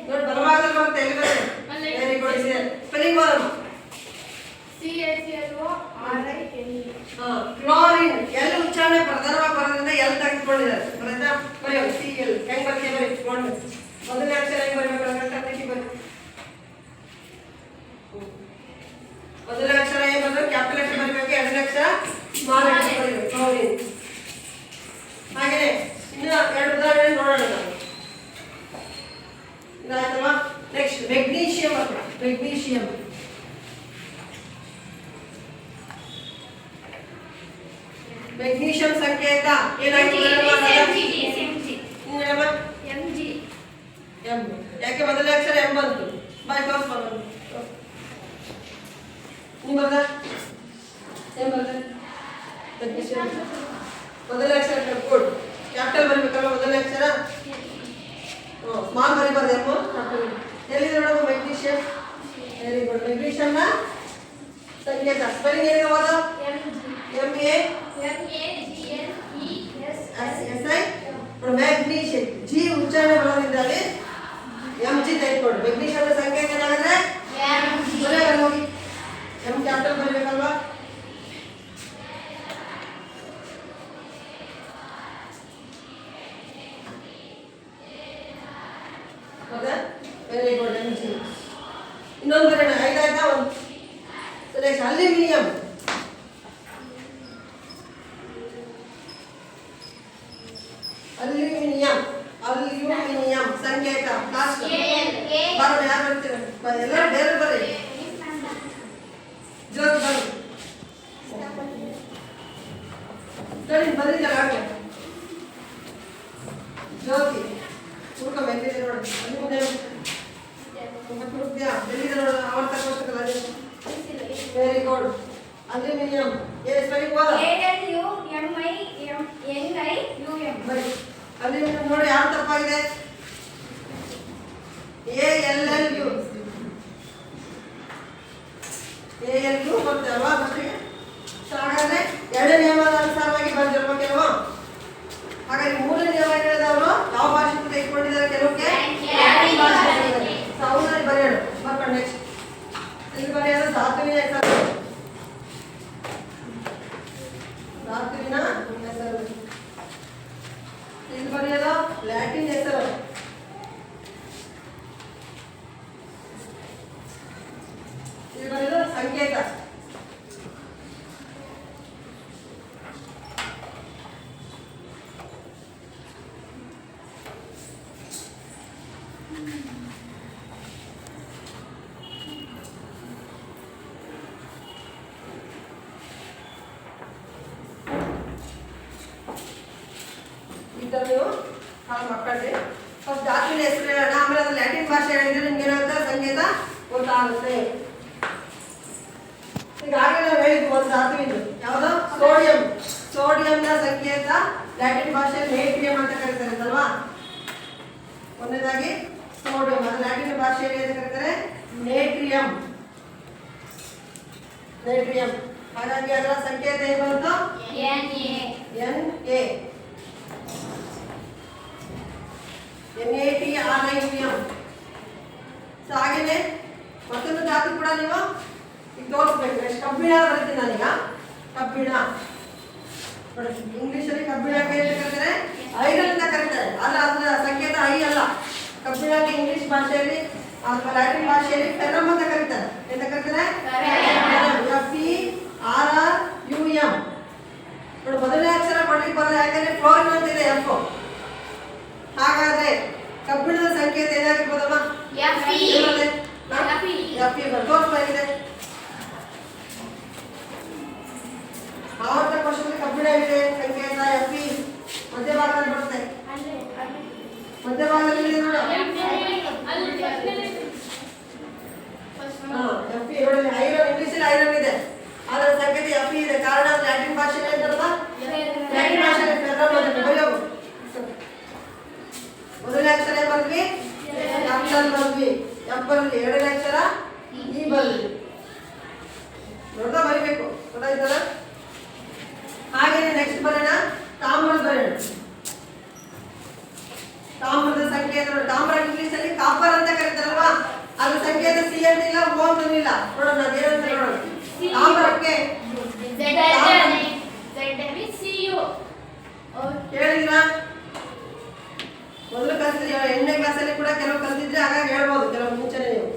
ನೋಡಿ. ಬಲಭಾಗದಲ್ಲಿ ಬರುತ್ತೆ. ಎಲ್ಲಿ ಬರುತ್ತೆ? Very good. ಸ್ಪೆಲ್ಲಿಂಗ್ ಓದಮ್ಮ. ಕ್ಲೋರಿನ್ ಎಲ್ಲಿ ಉಚ್ಚಾರಣೆ ಪ್ರಧಾನವಾಗಿ ಬರೋದ್ರಿಂದ ಎಲ್ಲಿ ತೆಗೆದುಕೊಂಡಿದ್ದಾರೆ. ಬರೋದಾ? ಬರೆಯೋದು CL. ಹೆಂಗ್ ಬರ್ತೀವಿ ಬರೀ ಇಟ್ಕೊಂಡು. ಮೊದಲನೇ ಅಕ್ಷರ ಹೆಂಗ್ ಬರಬೇಕು? ಬರೀ ಮೊದಲನೇ ಅಕ್ಷರ ಏನ್ ಬರಬೇಕು? ಕ್ಯಾಪಿಟಲ್ ಅಕ್ಷರ ಬರಬೇಕು. ಎರಡನೇ ಅಕ್ಷರ ಸ್ಮಾಲ್ ಅಕ್ಷರ ಬರಬೇಕು. ಕ್ಲೋರಿನ್. ಹಾಗೆ ಇನ್ನು 2 ಉದಾಹರಣೆ ನೋಡೋಣ ನಾವು. ಇದಾಯ್ತಲ್ವಾ? ನೆಕ್ಸ್ಟ್ ಮೆಗ್ನೀಷಿಯಂ ಬರ್ತದೆ. ಮೆಗ್ನೀಷಿಯಂ ಮೆಗ್ನೀಷಿಯಂ ಸಂಕೇತ ಏನಾಯ್ತು? M. ಯಾಕೆ ಮೊದಲನೇ ಅಕ್ಷರ M ಬಂತು? ಬೈಪಾಸ್ ಬಂತು. ನೀವು ಬರ್ದ ಏನು ಬರ್ದ? ಮೆಗ್ನೀಷಿಯಂ ಮೊದಲನೇ ಅಕ್ಷರ ಗುಡ್. ಕ್ಯಾಪಿಟಲ್ ಬರಬೇಕಲ್ವ ಮೊದಲನೇ ಅಕ್ಷರ? ಸ್ಮಾಲ್ ಬರಿಬಾರ್ದು. M capital. ಎಲ್ಲಿದೆ ನೋಡಮ್ಮ ಮೆಗ್ನೀಷಿಯಂ? Very good. ಮೆಗ್ನೀಷಿಯಂನ ಸಂಕೇತ ಸ್ಪೆಲ್ಲಿಂಗ್ ಏನಿದೆ ಓದು? MAGNESSI. ಮ್ಯಾಗ್ನೀಷಿಯಂ ಜಿ ಉಚ್ಚಾರಣೆ ಬರೋದ್ರಿಂದ ಅಲ್ಲಿ MG ತೆಗೆದುಕೊಂಡು ಮೆಗ್ನೀಷಿಯಂನ ಸಂಕೇತ ಏನಾಗುತ್ತೆ? ಹೋಗಿ M ಕ್ಯಾಪಿಟಲ್ ಬರಬೇಕಲ್ವಾ? ಹೌದಾ? Very good. MG. ಇನ್ನೊಂದು ಬರೋಣ. 5 ಆಯ್ತಾ? ಒಂದು ನೆಕ್ಸ್ಟ್ ಅಲ್ಯೂಮಿನಿಯಂ. ಅಲ್ಯೂಮಿನಿಯಂ ಸಂಕೇತ ಲಾಸ್ಟ್ ಬರೋಣ. ಯಾರು ಬರ್ತೀರ? ಎಲ್ಲರೂ ಬೇರೆ ಬರ್ರಿ. ಜ್ಯೋತಿ ಬರ್ರಿ. ನೋಡಿ ಬಂದಿದ್ದಲ್ಲ ಆಗ ಜ್ಯೋತಿ ಹುಡ್ಕೊಂಬ ಎಲ್ಲಿದೆ ನೋಡಿ. ಅಲ್ಯೂಮಿನಿಯಂ ಹುಡುಕ್ದ್ಯಾ? ಎಲ್ಲಿದೆ ನೋಡು? ಆವರ್ತ ಕೋಷ್ಟಕದಲ್ಲಿ. Very good. ಅಲ್ಯೂಮಿನಿಯಂ. ಸ್ಪೆಲ್ಲಿಂಗ್ ಓದ ALUMINIUM. ಬರೀ ಅಲ್ಯೂಮಿನಿಯಂ ನೋಡಿ ಯಾವ ತಪ್ಪಾಗಿದೆ. ALLU ಬರ್ತದೆ ಅಲ್ವಾ ಫಸ್ಟಿಗೆ. ಹಾಗಾದ್ರೆ ಎರಡನೇ ನಿಯಮದ ಅನುಸಾರವಾಗಿ ಬಂದಿರ್ಬೇಕೆಲ್ವ. ಹಾಗಾಗಿ ಮೂರನೇ ನಿಯಮ ಏನು ಹೇಳಿದವರು ಯಾವ ಭಾಷೆ ತೆಗೆದುಕೊಂಡಿದ್ದಾರೆ ಕೆಲವಕ್ಕೆ ಅವನಲ್ಲಿ ಬರೆಯೋಣ. ಬರ್ಕೊಂಡು ನೆಕ್ಸ್ಟ್ ಇಲ್ಲಿ ಬರೆಯೋದು ಧಾತುವಿನ ಹೆಸರು. ಧಾತುವಿನ ಹೆಸರು ಇಲ್ಲಿ ಬರೆಯೋದು ಲ್ಯಾಟಿನ್ ಹೆಸರು. ಇಲ್ಲಿ ಬರೆಯೋದು ಸಂಕೇತ. ನೀವು ಮಕ್ಕಳಿಗೆ ಫಸ್ಟ್ ಧಾತುವಿನ ಹೆಸರು ಹೇಳೋಣ, ಆಮೇಲೆ ಅದು ಲ್ಯಾಟಿನ್ ಭಾಷೆ ಹೇಳಿದ್ರೆ ನಿಮ್ಗೆ ಏನಾಗುತ್ತೆ ಸಂಕೇತ ಗೊತ್ತಾಗುತ್ತೆ. ಈಗಾಗಲೇ ನಾವು ಹೇಳಿದ್ವಿ ಒಂದು ಧಾತುವಿಂದು ಯಾವುದು ಸೋಡಿಯಂ. ಸೋಡಿಯಂನ ಸಂಕೇತ ಲ್ಯಾಟಿನ್ ಭಾಷೆ ನೇಟ್ರಿಯಂ ಅಂತ ಕರೀತಾರೆ ಅಲ್ವಾ. ಒಂದನೇದಾಗಿ ಸೋಡಿಯಂ ಅದು ಲ್ಯಾಟಿನ್ ಭಾಷೆಯಲ್ಲಿ ಅಂತ ಕರೀತಾರೆ ನೇಟ್ರಿಯಂ. ನೇಟ್ರಿಯಂ ಹಾಗಾಗಿ ಅದರ ಸಂಕೇತ ಏನು ಬಂತು Na. NaTrium. ಸೊ ಹಾಗೇನೆ ಮತ್ತೊಂದು ಧಾತು ಕೂಡ ನೀವು ಈಗ ತೋರಿಸ್ಬೇಕು. ನೆಕ್ಸ್ಟ್ ಕಬ್ಬಿಣ ಬರೀತೀನಿ ನಾನೀಗ. ಕಬ್ಬಿಣ ಇಂಗ್ಲಿಷಲ್ಲಿ ಕಬ್ಬಿಣಕ್ಕೆ ಅಂತ ಕರೀತಾರೆ ಐರನ್ ಅಂತ ಕರೀತಾರೆ. ಅಲ್ಲ ಅದರ ಸಂಕೇತ ಐ ಅಲ್ಲ. ಕಬ್ಬಿಣಕ್ಕೆ ಇಂಗ್ಲಿಷ್ ಭಾಷೆಯಲ್ಲಿ ಅಥವಾ ಲ್ಯಾಟಿನ್ ಭಾಷೆಯಲ್ಲಿ ಫೆರಮ್ ಅಂತ ಕರೀತಾರೆ. ಎಂತ ಕರೀತಾರೆ FERRUM. ನೋಡಿ ಮೊದಲನೇ ಅಕ್ಷರ ಕೊಡ್ಲಿಕ್ಕೆ ಬರಲ್ಲ, ಯಾಕಂದ್ರೆ ಫ್ಲೋರಿನ್ ಅಂತ ಇದೆ ಎಫ್. ಹಾಗಾದ್ರೆ ಕಬ್ಬಿಣದ ಸಂಕೇತ ಏನಾಗಿರ್ಬೋದಮ್ಮ ತೋರಿಸ್ತಾಗಿದೆ. ಆವರ್ತ ಕೋಶದಲ್ಲಿ ಕಬ್ಬಿಣ ಇದೆ ಸಂಕೇತ FE ಮಧ್ಯಭಾಗದಲ್ಲಿ ಬರುತ್ತೆ. ಮಧ್ಯಭಾಗದಲ್ಲಿ ಇದೆ ನೋಡು FE ನೋಡಿ. ಐರನ್ ಇಂಗ್ಲಿಷಲ್ಲಿ ಐರನ್ ಇದೆ, ಅದರ ಸಂಕೇತ FE ಇದೆ. ಕಾರಣ ಲ್ಯಾಟಿನ್ ಭಾಷೆಯಲ್ಲಿ ಎಂತಾರಲ್ಲ ಲ್ಯಾಟಿನ್ ಭಾಷೆಯಲ್ಲಿ ಫೆರಮ್ ಅಂತ ಬರೆಯೋದು. ಮೊದಲನೇ ಅಕ್ಷರ ಬಂದ್ವಿ ಕ್ಯಾಪಿಟಲ್ ಬಂದ್ವಿ ಎಫ್ ಬಂದ್ವಿ. ಎರಡನೇ ಅಕ್ಷರ ಇ ಬಂದ್ವಿ. ನೋಡ್ತಾ ಬರಿಬೇಕು, ಗೊತ್ತಾಯ್ತಲ್ಲ. ಹಾಗೇನೆ ನೆಕ್ಸ್ಟ್ ಬರೋಣ ತಾಮ್ರದ ಬರೋಣ. ತಾಮ್ರದ ಸಂಕೇತ ತಾಮ್ರ ಇಂಗ್ಲಿಷ್ ಅಲ್ಲಿ ಕಾಪರ್ ಅಂತ ಕರೀತಾರಲ್ವಾ, ಅದ್ರ ಸಂಕೇತ ಸಿ ಅಂತಿಲ್ಲ ಓ ಅಂತಿಲ್ಲ. ನೋಡೋಣ ಅದೇನಂತ ನೋಡೋಣ. ತಾಮ್ರಕ್ಕೆ ಕೇಳಿದಿರಾ ಮೊದಲು ಕಲಿಸಿದ್ರಿ, 8ನೇ ಕ್ಲಾಸಲ್ಲಿ ಕೂಡ ಕೆಲವು ಕಲಿತಿದ್ರೆ ಹಾಗಾಗಿ ಹೇಳ್ಬೋದು ಕೆಲವು ಮುಂಚೆನೆ ನೀವು.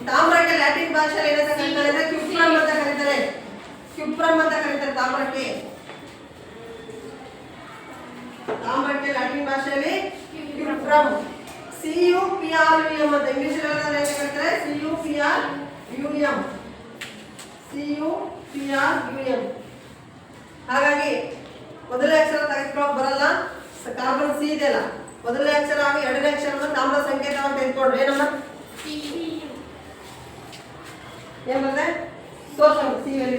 ತಾಮ್ರಕ್ಕೆ ಲ್ಯಾಟಿನ್ ಭಾಷೆಯಲ್ಲಿ ಏನಂತ ಕರೀತಾರೆ ಅಂದ್ರೆ ಕ್ಯುಪ್ರಮ್ ಅಂತ ಕರೀತಾರೆ. ಕ್ಯುಪ್ರಮ್ ಅಂತ ಕರೀತಾರೆ ತಾಮ್ರಕ್ಕೆ. ತಾಮ್ರಕ್ಕೆ ಲ್ಯಾಟಿನ್ ಭಾಷೆಯಲ್ಲಿ ಕ್ಯುಪ್ರಮ್. CuPrUm ಅಂತ ಇಂಗ್ಲಿಷ್ ಅಲ್ಲಿ ಏನಂತ ಕರೀತಾರೆ CuPrUm. CuPrUm. ಹಾಗಾಗಿ ಮೊದಲನೇ ಅಕ್ಷರ ತೆಗೆದುಕೊಳ್ಳೋಕೆ ಬರಲ್ಲ. ಕಾರ್ಬನ್ ಸಿ ಇದೆಯಲ್ಲ, ಮೊದಲನೇ ಅಕ್ಷರ ಹಾಗೂ ಎರಡನೇ ಅಕ್ಷರವನ್ನು ತಾಮ್ರ ಸಂಕೇತವನ್ನು ತೆಗೆದುಕೊಂಡ್ರೆ ಏನಮ್ಮ ಏನ್ ಬಂದ್ರೆ ಸೋಷನ್ ಸಿ ವೆರಿ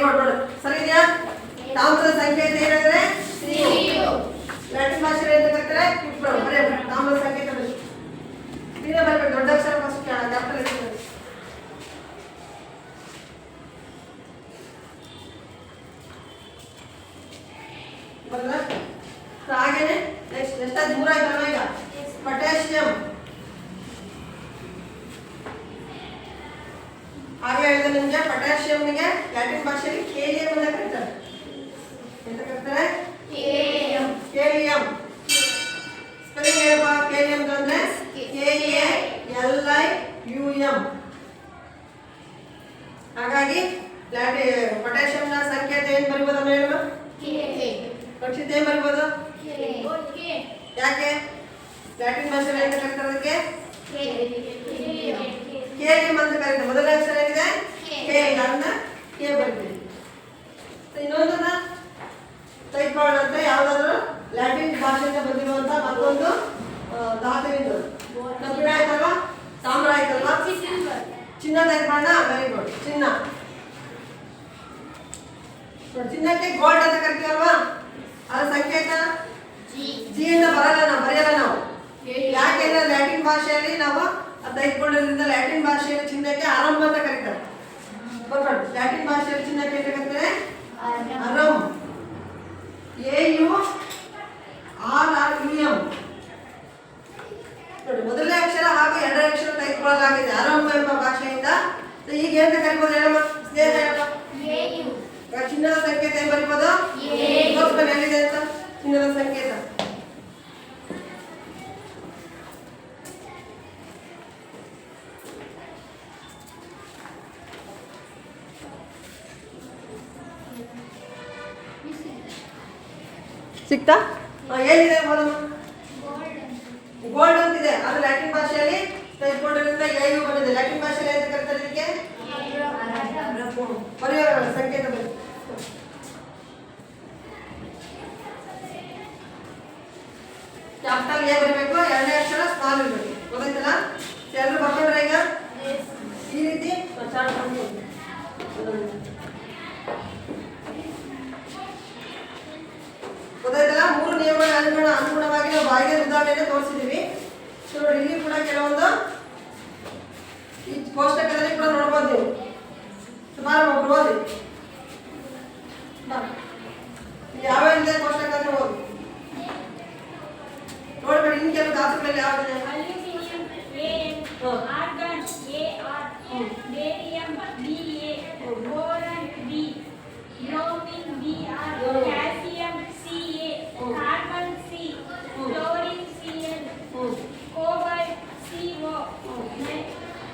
ಗುಡ್ ನೋಡಿ ಸರಿ ಇದೆಯಾ. ತಾಮ್ರದ ಸಂಕೇತ ಏನಂದ್ರೆ ಲ್ಯಾಟಿನ್ ಭಾಷೆಯಲ್ಲಿ ಏನು ಕರೀತಾರೆ ಕ್ಯುಪ್ರಮ್. ತಾಮ್ರದ ಸಂಕೇತ ನೀವೇ ಬರ್ಬೇಕು. ದೊಡ್ಡ ಅಕ್ಷರ ಫಸ್ಟ್ ಕ್ಯಾಪಿಟಲ್ ಇರ್ತದೆ. ಬರಲ್ಲ. ಹಾಗೇನೆ ನೆಕ್ಸ್ಟ್ ಎಷ್ಟಾದ್ 3 ಆಯ್ತಲ್ವ ಈಗ. ಪೊಟ್ಯಾಷಿಯಂ ಹಾಗೆ ಹೇಳಿದೆ ನಿಮಗೆ. ಪೊಟ್ಯಾಷಿಯಂಗೆ ಲ್ಯಾಟಿನ್ ಭಾಷೆಯಲ್ಲಿ ಕೇಲಿಯಂ ಅಂತ ಕರೀತಾರೆ. ಎಂತ ಕರೀತಾರೆ ಕೇಲಿಯಂ. ಸ್ಪೆಲ್ಲಿಂಗ್ ಹೇಳಪ್ಪ. ಕೇಲಿಯಂ ಅಂದ್ರೆ KALIUM. ಹಾಗಾಗಿ ಪೊಟ್ಯಾಷಿಯಂನ ಸಂಕೇತ ಏನು ಬರಿಬೋದಮ್ಮ ಹೇಳುವ ರಕ್ಷಿತ ಏನು ಬರಿಬೋದು. ಯಾಕೆ ಲ್ಯಾಟಿನ್ ಭಾಷೆಯಲ್ಲಿ ಏನು ಕರೀತಾರೆ ಅದಕ್ಕೆ ಕೇಲಿಯಂ ಅಂತ ಕರೀತಾರೆ. ಮೊದಲನೇ ಅಕ್ಷರ ಏನಿದೆ ಕೆ, ಅದನ್ನ ಕೆ ಬರಿತೀವಿ. ಇನ್ನೊಂದನ್ನ ಟೈಪ್ ಮಾಡೋಣ ಅಂತ ಯಾವ್ದಾದ್ರು ಲ್ಯಾಟಿನ್ ಭಾಷೆಯಿಂದ ಬಂದಿರುವಂತ ಮತ್ತೊಂದು ಧಾತುವಿಂದು. ಕಬ್ಬಿಣ ಆಯ್ತಲ್ವಾ, ತಾಮ್ರ ಆಯ್ತಲ್ವಾ, ಚಿನ್ನದ ಬಣ್ಣ. Very good. ಚಿನ್ನ ಚಿನ್ನಕ್ಕೆ ಗೋಲ್ಡ್ ಅಂತ ಕರಿತೀವಲ್ವಾ, ಅದರ ಸಂಕೇತ ಜಿ ಅಂತ ಬರೆಯಲ್ಲ ನಾವು. ಯಾಕೆಂದ್ರೆ ಲ್ಯಾಟಿನ್ ಭಾಷೆಯಲ್ಲಿ ನಾವು ತೆಗೆದುಕೊಳ್ಳೋದ್ರಿಂದ ಲ್ಯಾಟಿನ್ ಭಾಷೆಯಲ್ಲಿ ಚಿನ್ನಕ್ಕೆ ಆರಂಭ ಅಂತ ಕರೀತಾರೆ. ಬರ್ಕೊಂಡು ಲ್ಯಾಟಿನ್ ಭಾಷೆಯಲ್ಲಿ ಚಿನ್ನಕ್ಕೆ ಅಂತ ಕರೀತಾರೆ ಅರಮ್. AURREM. ನೋಡಿ, ಮೊದಲನೇ ಅಕ್ಷರ ಹಾಗೂ ಎರಡನೇ ಅಕ್ಷರ ತೆಗೆದುಕೊಳ್ಳಲಾಗಿದೆ ಅರಮ್ ಎಂಬ ಭಾಷೆಯಿಂದ. ಈಗ ಎಂತ ಕರಿಬೋದು ಹೇಳಮ್ಮ, ಸ್ನೇಹ ಹೇಳಮ್ಮ. ಚಿನ್ನದ ಸಂಕೇತ ಏನ್ ಬರಿಬೋದು? ಎಲ್ಲಿದೆ ಅಂತ ಚಿನ್ನದ ಸಂಕೇತ. ಸಿಕ್ತಾ? ಏನಿದೆ ಗೋಲ್ಡ್ ಅಂತಿದೆ. ಅದು ಲ್ಯಾಟಿನ್ ಭಾಷೆಯಲ್ಲಿ ತೆಗೆದುಕೊಂಡಿರೋದ್ರಿಂದ AU ಬಂದಿದೆ. ಲ್ಯಾಟಿನ್ ಭಾಷೆಯಲ್ಲಿ ಅಂತ ಕರೀತಾರೆ ಇದಕ್ಕೆ ಬರೆಯೋಣ ಸಂಕೇತ ಬನ್ನಿ. ಕ್ಯಾಪಿಟಲ್ ಎ ಬರಬೇಕು, ಎರಡನೇ ಅಕ್ಷರ ಸ್ಮಾಲ್ ಇರಬೇಕು. ಗೊತ್ತಾಯ್ತಲ್ಲ? ಎಲ್ಲರೂ ಬರ್ಕೊಂಡ್ರೆ ಈಗ ಈ ರೀತಿ ಚಾರ್ಟ್ ಮಾಡ್ಬೋದು. ಗೊತ್ತಾಯ್ತಲ್ಲ? 3 ನಿಯಮಗಳ ಅನುಗುಣವಾಗಿ ನಾವು ಬಾಯಿಗೆ ಉದಾಹರಣೆಯನ್ನು ತೋರಿಸಿದ್ದೀವಿ. ನೋಡಿ, ಇಲ್ಲಿ ಕೂಡ ಕೆಲವೊಂದು ಈ ಕೋಷ್ಟಕದಲ್ಲಿ ಕೂಡ ನೋಡ್ಬೋದು ನೀವು. ಸುಮಾರು ಒಬ್ರು ಓದಿ ಯಾವ್ಯಾವ ಇದೆ ಕೋಷ್ಟಕ ಅಂತ ಓದಿ ನೋಡ್ಬೇಡಿ. ಇನ್ನು ಕೆಲವು ಧಾತುಗಳಲ್ಲಿ ಯಾವ್ದಿದೆ? Argon AR, barium BA, boron B, bromine BR, calcium CA, carbon C, chlorine CL, cobalt CO,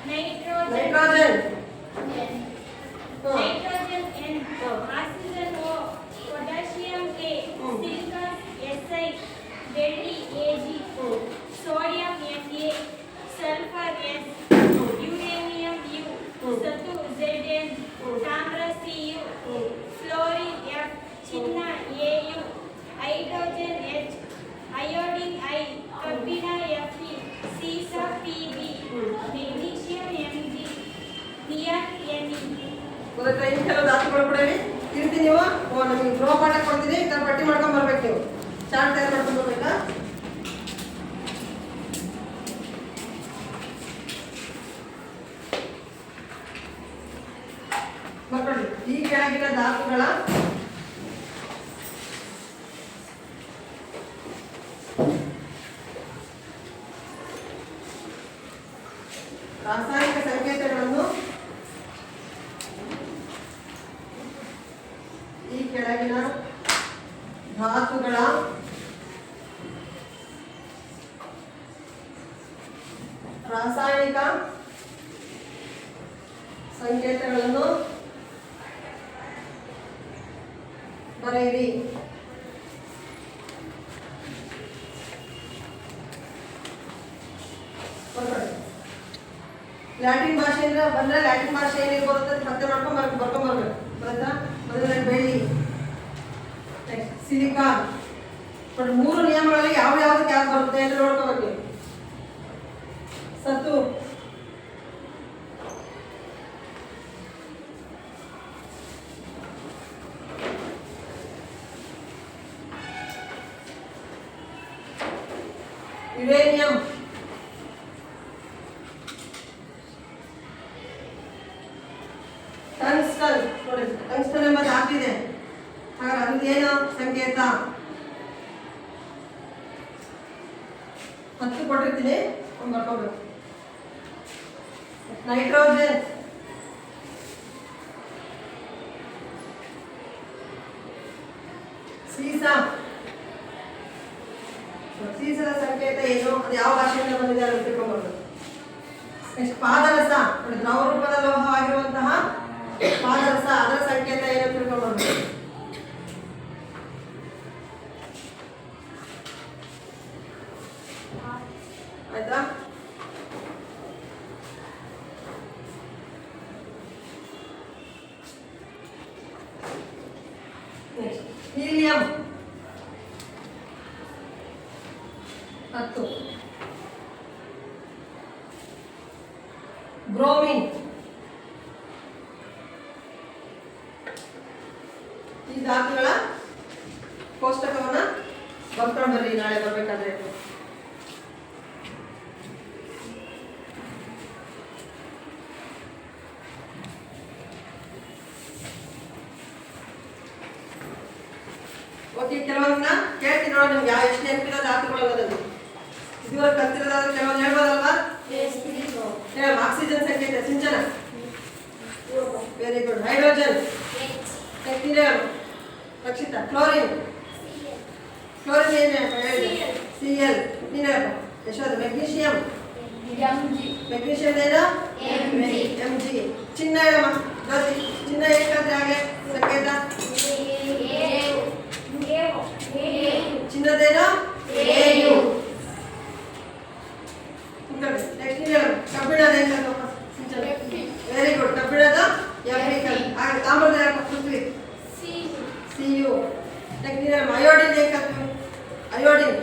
nitrogen N, oxygen O, potassium A, silicon Si, ಬೆಳ್ಳಿ Ag, sodium Na, sulphur S, uranium U, ಸತು Zn, ತಾಮ್ರ Cu, ಫ್ಲೋರಿನ್ F, ಚಿನ್ನ Au, hydrogen H, iodine I, ಕಬ್ಬಿಣ Fe, ಸೀಸ Pb, magnesium Mg, neon Ne. ಗೊತ್ತಾಯ್ತಾ? ಇನ್ನು ಕೆಲವು ಧಾತುಗಳು ಕೂಡ ಹೇಳಿ ಈ ರೀತಿ ನೀವು ನಮಗೆ ಗೃಹ ಪಾಠ ಕೊಡ್ತೀನಿ. ಇದನ್ನ ಪಟ್ಟಿ ಮಾಡ್ಕೊಂಡು ಬರ್ಬೇಕು. ನೀವು ಚಾರ್ಟ್ ತಯಾರು ಮಾಡ್ಕೊಂಡು ಬರ್ಬೇಕಾ? ಮಕ್ಕಳು, ಈ ಕೆಳಗಿನ ಧಾತುಗಳ ರಾಸಾಯನಿಕ ಸಂಕೇತಗಳನ್ನು ಈ ಕೆಳಗಿನ ಧಾತುಗಳ ರಾಸಾಯನಿಕ ಸಂಕೇತಗಳನ್ನು ಬರೆಯಿರಿ. ಲ್ಯಾಟಿನ್ ಭಾಷೆಯಿಂದ ಬಂದ್ರೆ ಲ್ಯಾಟಿನ್ ಭಾಷೆ ಏನಿರ್ಬೋದು ಅಂತ ಪತ್ತೆ ಮಾಡ್ಕೊಂಡು ಬರ್ಕೊಂಡ್ಬರ್ಬೇಕು. ಬರುತ್ತಾ? ಮೊದಲನೇ ಬೆಳ್ಳಿ, ನೆಕ್ಸ್ಟ್ ಸಿಲಿಕಾನ್. 3 ನಿಯಮಗಳಲ್ಲಿ ಯಾವ ಯಾವ್ದಕ್ಕೆ ಯಾವ್ದು ಬರುತ್ತೆ ಅಂತ ನೋಡ್ಕೋಬೇಕು. ಸತು, ಯುರೇನಿಯಂ, ಟಂಗ್ಸ್ಟನ್. ನೋಡಿ, ಟಂಗ್ಸ್ಟನ್ ಎಂಬ ಧಾತು ಇದೆ. ಹಾಗಾದ್ರೆ ಅದು ಏನು ಸಂಕೇತ? 10 ಕೊಟ್ಟಿರ್ತೀನಿ, ಬರ್ಕೋಬೇಕು. ನೈಟ್ರೋಜನ್, ಸೀಸ. ಸೀಸದ ಸಂಕೇತ ಏನು? ಅದು ಯಾವ ಭಾಷೆಯಿಂದ ಬಂದಿದೆ ಅಂತ ತಿಳ್ಕೊಂಡ್ಬರ್ಬೇಕು. ನೆಕ್ಸ್ಟ್ ಪಾದರಸ. ನೋಡಿ, ದ್ರವ ರೂಪದ ಲೋಹವಾಗಿರುವಂತಹ ಪಾದರಸ, ಅದರ ಸಂಕೇತ ಏನು ತಿಳ್ಕೊಂಡ್ಬರ್ಬೇಕು. ಆಯ್ತಾ? ಹೀಲಿಯಂ, 10. ಬ್ರೋಮಿನ್. ಈ ಧಾತುಗಳ ಕೋಷ್ಟಕವನ್ನ ಬರ್ಕೊಂಡು ಬರ್ರಿ ನಾಳೆ ಬರ್ಬೇಕಾದ್ರೆ. ಓಕೆ, ಕೆಲವೊಂದನ್ನ ಕೇಳ್ತೀನಿ ನೋಡಿ, ನಿಮ್ಗೆ ಯಾವ ಎಷ್ಟು ನೆನಪಿನ ಧಾತುಗಳು ಅನ್ನೋದನ್ನು ಇದುವರೆಗೆ ಕಲ್ತಿರೋದಾದ್ರೆ ಕೆಲವೊಂದು ಹೇಳ್ಬೋದಲ್ವಾ? ಹೇಳ. ಆಕ್ಸಿಜನ್ ಸಂಕೇತ Sinchana. Very good. Hydrogen. Technetium. Rakshita. Chlorine. Chlorine ಏನೇನಪ್ಪ ಹೇಳಿದೆ? Cl. ನೀನೇನಪ್ಪ ಯಶೋಧ? ಮೆಗ್ನೀಷಿಯಂ. ಮೆಗ್ನೀಷಿಯಂ ಏನು? Mg. ಚಿನ್ನ ಏನಮ್ಮ? ಜ್ಯೋತಿ. ಚಿನ್ನ ಏಕಾದ್ರೆ ಹಾಗೆ ಸಂಕೇತ ಚಿನ್ನದೇನು? Au. ಟೆಕ್ನಿರಿಯಂ. ಕಬ್ಬಿಣದ ಏಕತ್ವ ಸಿಂಚನ. Very good. ಕಬ್ಬಿಣದ ಎಫ್ರಿಕಲ್. ಹಾಗೆ ತಾಮ್ರದ ಪೃಥ್ವಿ. Cu. ಟೆಕ್ನಿರಿಯಂ. ಅಯೋಡಿನ್ ಏಕತ್ವ. ಅಯೋಡಿನ್.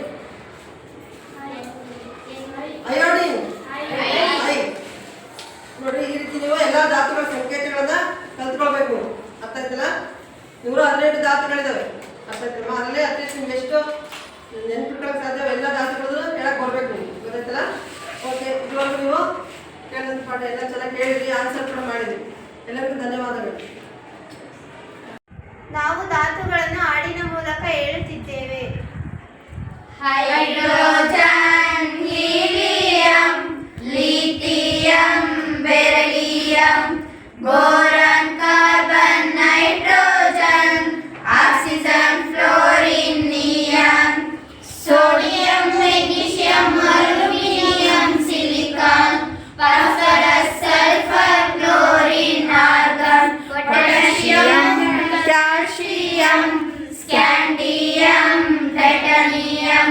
ಅಯೋಡಿನ್. ಐ. ನೋಡಿ, ಈ ರೀತಿ ನೀವು ಎಲ್ಲ ಧಾತುಗಳ ಸಂಕೇತಗಳನ್ನ ಕಲ್ತ್ಕೊಳ್ಬೇಕು. ಅರ್ಥ ಆಯ್ತಲ್ಲ? 118 ಧಾತುಗಳಿದಾವೆ. ಅರ್ಥ ಆಯ್ತಲ್ಲ? ಅದರಲ್ಲೇ ಅಟ್ಲೀಸ್ಟ್ ನಿಮ್ಗೆ ಎಷ್ಟು ನೆನ್ಪಿಟ್ಕೊಳ್ಳೋಕೆ ಸಾಧ್ಯ ಎಲ್ಲ ಧಾತುಗಳು ಹೇಳಕ್ ಬರ್ಬೇಕು ನಿಮ್ಗೆ. ಗೊತ್ತಾಯ್ತಲ್ಲ? ಓಕೆ, ಇದುವರೆಗೂ ನೀವು ಕೇಳಿದಂಥ ಪಾಠ ಎಲ್ಲ ಚೆನ್ನಾಗಿ ಕೇಳಿದ್ರಿ, ಆನ್ಸರ್ ಕೂಡ ಮಾಡಿದ್ರಿ. ಎಲ್ಲರಿಗೂ ಧನ್ಯವಾದಗಳು. ನಾವು ಧಾತುಗಳನ್ನು ಹಾಡಿನ ಮೂಲಕ ಹೇಳುತ್ತಿದ್ದೇವೆ. Hydrogen, helium, lithium, beryllium, boron, carbon, nitrogen, oxygen, fluorine, neon, sodium, magnesium, aluminium, silicon, phosphorus, sulphur, chlorine, argon, potassium, calcium, scandium, titanium,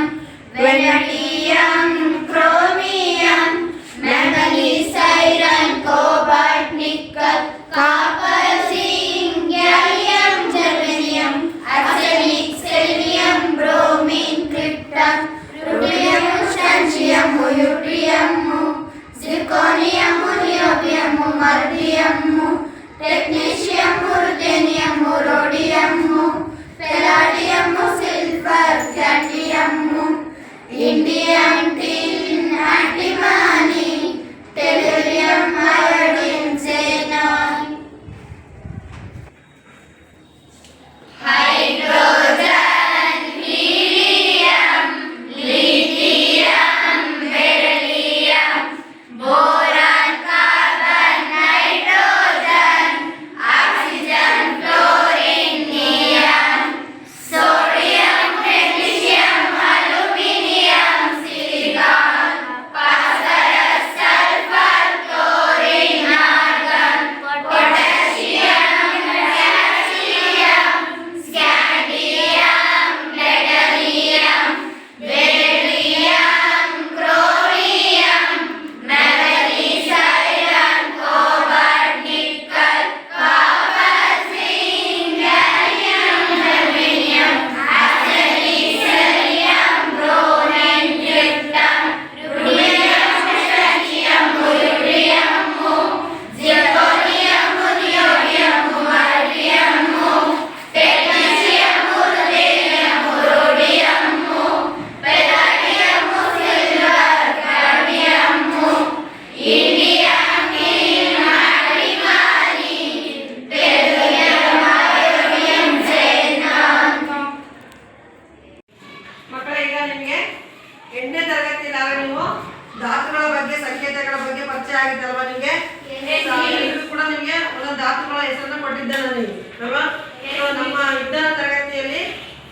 vanadium, chromium, manganese, iron, cobalt, nickel, copper, zinc, gallium, germanium, arsenic, selenium, bromine, krypton, rubidium, strontium, yttrium, zirconium, niobium, molybdenum, technetium, ruthenium, rhodium, palladium, silver, cadmium, indium, tin, antimony, tellurium, iodine, xenon. Hydrogen, helium, lithium, beryllium, boron, carbon, nitrogen, oxygen, fluorine, neon, sodium, magnesium, aluminium, silicon, phosphorus, sulphur, chlorine, argon, potassium, calcium, scandium, titanium, beryllium, chromium, manganese, iron, cobalt, nickel, copper, zinc, gallium, germanium, arsenic, selenium, bromine, krypton, rubidium, strontium, yttrium, zirconium, niobium, molybdenum, technetium, ruthenium, rhodium, palladium, silver, cadmium, indium, tin, antimony, tellurium, iodine, xenon. ಮಕ್ಕಳ, ಈಗ ನಿಮಗೆ 8ನೇ ತರಗತಿಯಲ್ಲಿ ನೀವು ಧಾತುಗಳ ಬಗ್ಗೆ ಸಂಕೇತಗಳ ಬಗ್ಗೆ ಪರಿಚಯ ಆಗಿದ್ದಲ್ವಾ? ನಿಮಗೆ ಎಲ್ಲರಿಗೂ ಕೂಡ ನಿಮಗೆ ಒಂದೊಂದು ಧಾತುಗಳ ಹೆಸರನ್ನ ಕೊಟ್ಟಿದ್ದೆ ನನಗೆ ಅಲ್ವಾ? So, ನಮ್ಮ ವಿಜ್ಞಾನ ತರಗತಿಯಲ್ಲಿ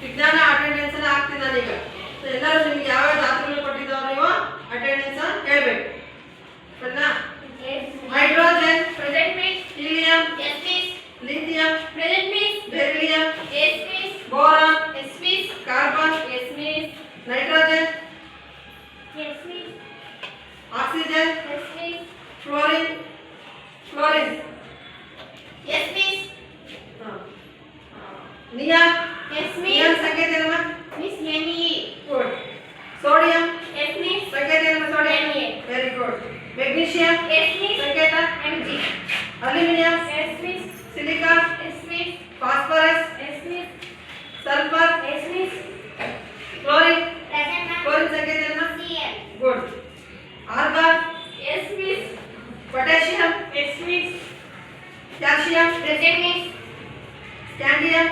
ವಿಜ್ಞಾನ ಅಟೆಂಡೆನ್ಸ್ ಅನ್ನ ಹಾಕ್ತೀನಿ ನಾನೀಗ. So, ಎಲ್ಲರೂ ನಿಮ್ಗೆ ಯಾವ ಧಾತುಗಳು ಕೊಟ್ಟಿದ್ದಾವೆ ನೀವು ಅಟೆಂಡೆನ್ಸ್ ಹೇಳ್ಬೇಕು. ಸರಿನಾ? Hydrogen, Present miss. Helium, Yes miss. Lithium, Present miss. Beryllium, Yes miss. Boron, Yes miss. Carbon, Yes miss. Nitrogen, Yes miss. Oxygen, Yes miss. Fluorine, Yes miss. Neon, Yes miss. Good. Argon, Yes, miss. Potassium, Yes, miss. Calcium, Present, miss. Scandium,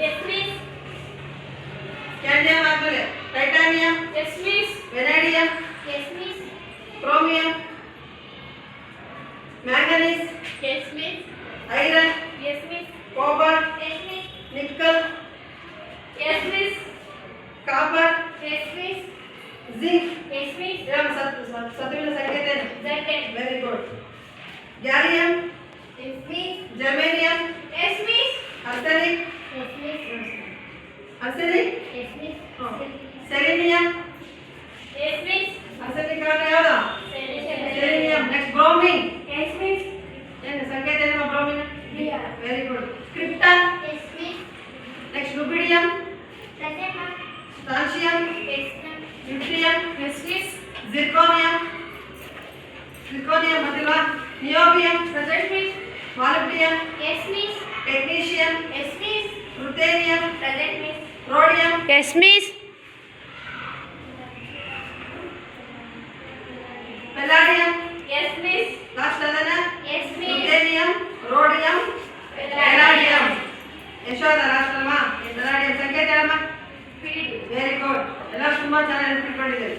Yes, miss. Scandium ಆದ್ಮೇಲೆ titanium, Yes, miss. Vanadium, Yes, miss. Chromium, manganese, Yes, miss. Iron, Yes, miss. Copper, Yes, miss. Nickel, Yes, miss. Copper, Yes, miss. Zinc. Yes, miss. ಸತುವಿನ ಸಂಕೇತ ಏನು? Second. Very good. Gallium, Yes, miss. Germanium, Yes, miss. Arsenic, Yes, miss. Arsenic, Yes, miss. Selenium. Yes, miss. Arsenic ಅಂದ್ರೆ ಯಾವ್ದು? Selenium. Selenium. Next bromine. Yes, miss. ಏನು ಸಂಕೇತ ಏನು bromine? Bria. Very good. Krypton. Yes, miss. Next rubidium, Present, ma'am. Strontium, Yes, ma'am. Deuterium, Yes, miss. Zirconium, ಮತ್ತಿಲ್ವಾ? Niobium, Present, miss. Molybdenum, Yes, miss. Technetium, Yes, miss. Ruthenium, Present, miss. Rhodium, Yes, miss. Palladium. Yes, miss. Last ಅದನ್ನ Yes, miss. Ruthenium, rhodium, palladium. Yashoda last ಅಲ್ವಾ? ಪೆಲಾಡಿಯಂ ಸಂಕೇತ ಹೇಳಮ್ಮ. Feed. Very good. ಎಲ್ಲರೂ ತುಂಬಾ ಚೆನ್ನಾಗಿ ನೆನಪಿಟ್ಕೊಂಡಿದ್ದೀರಿ.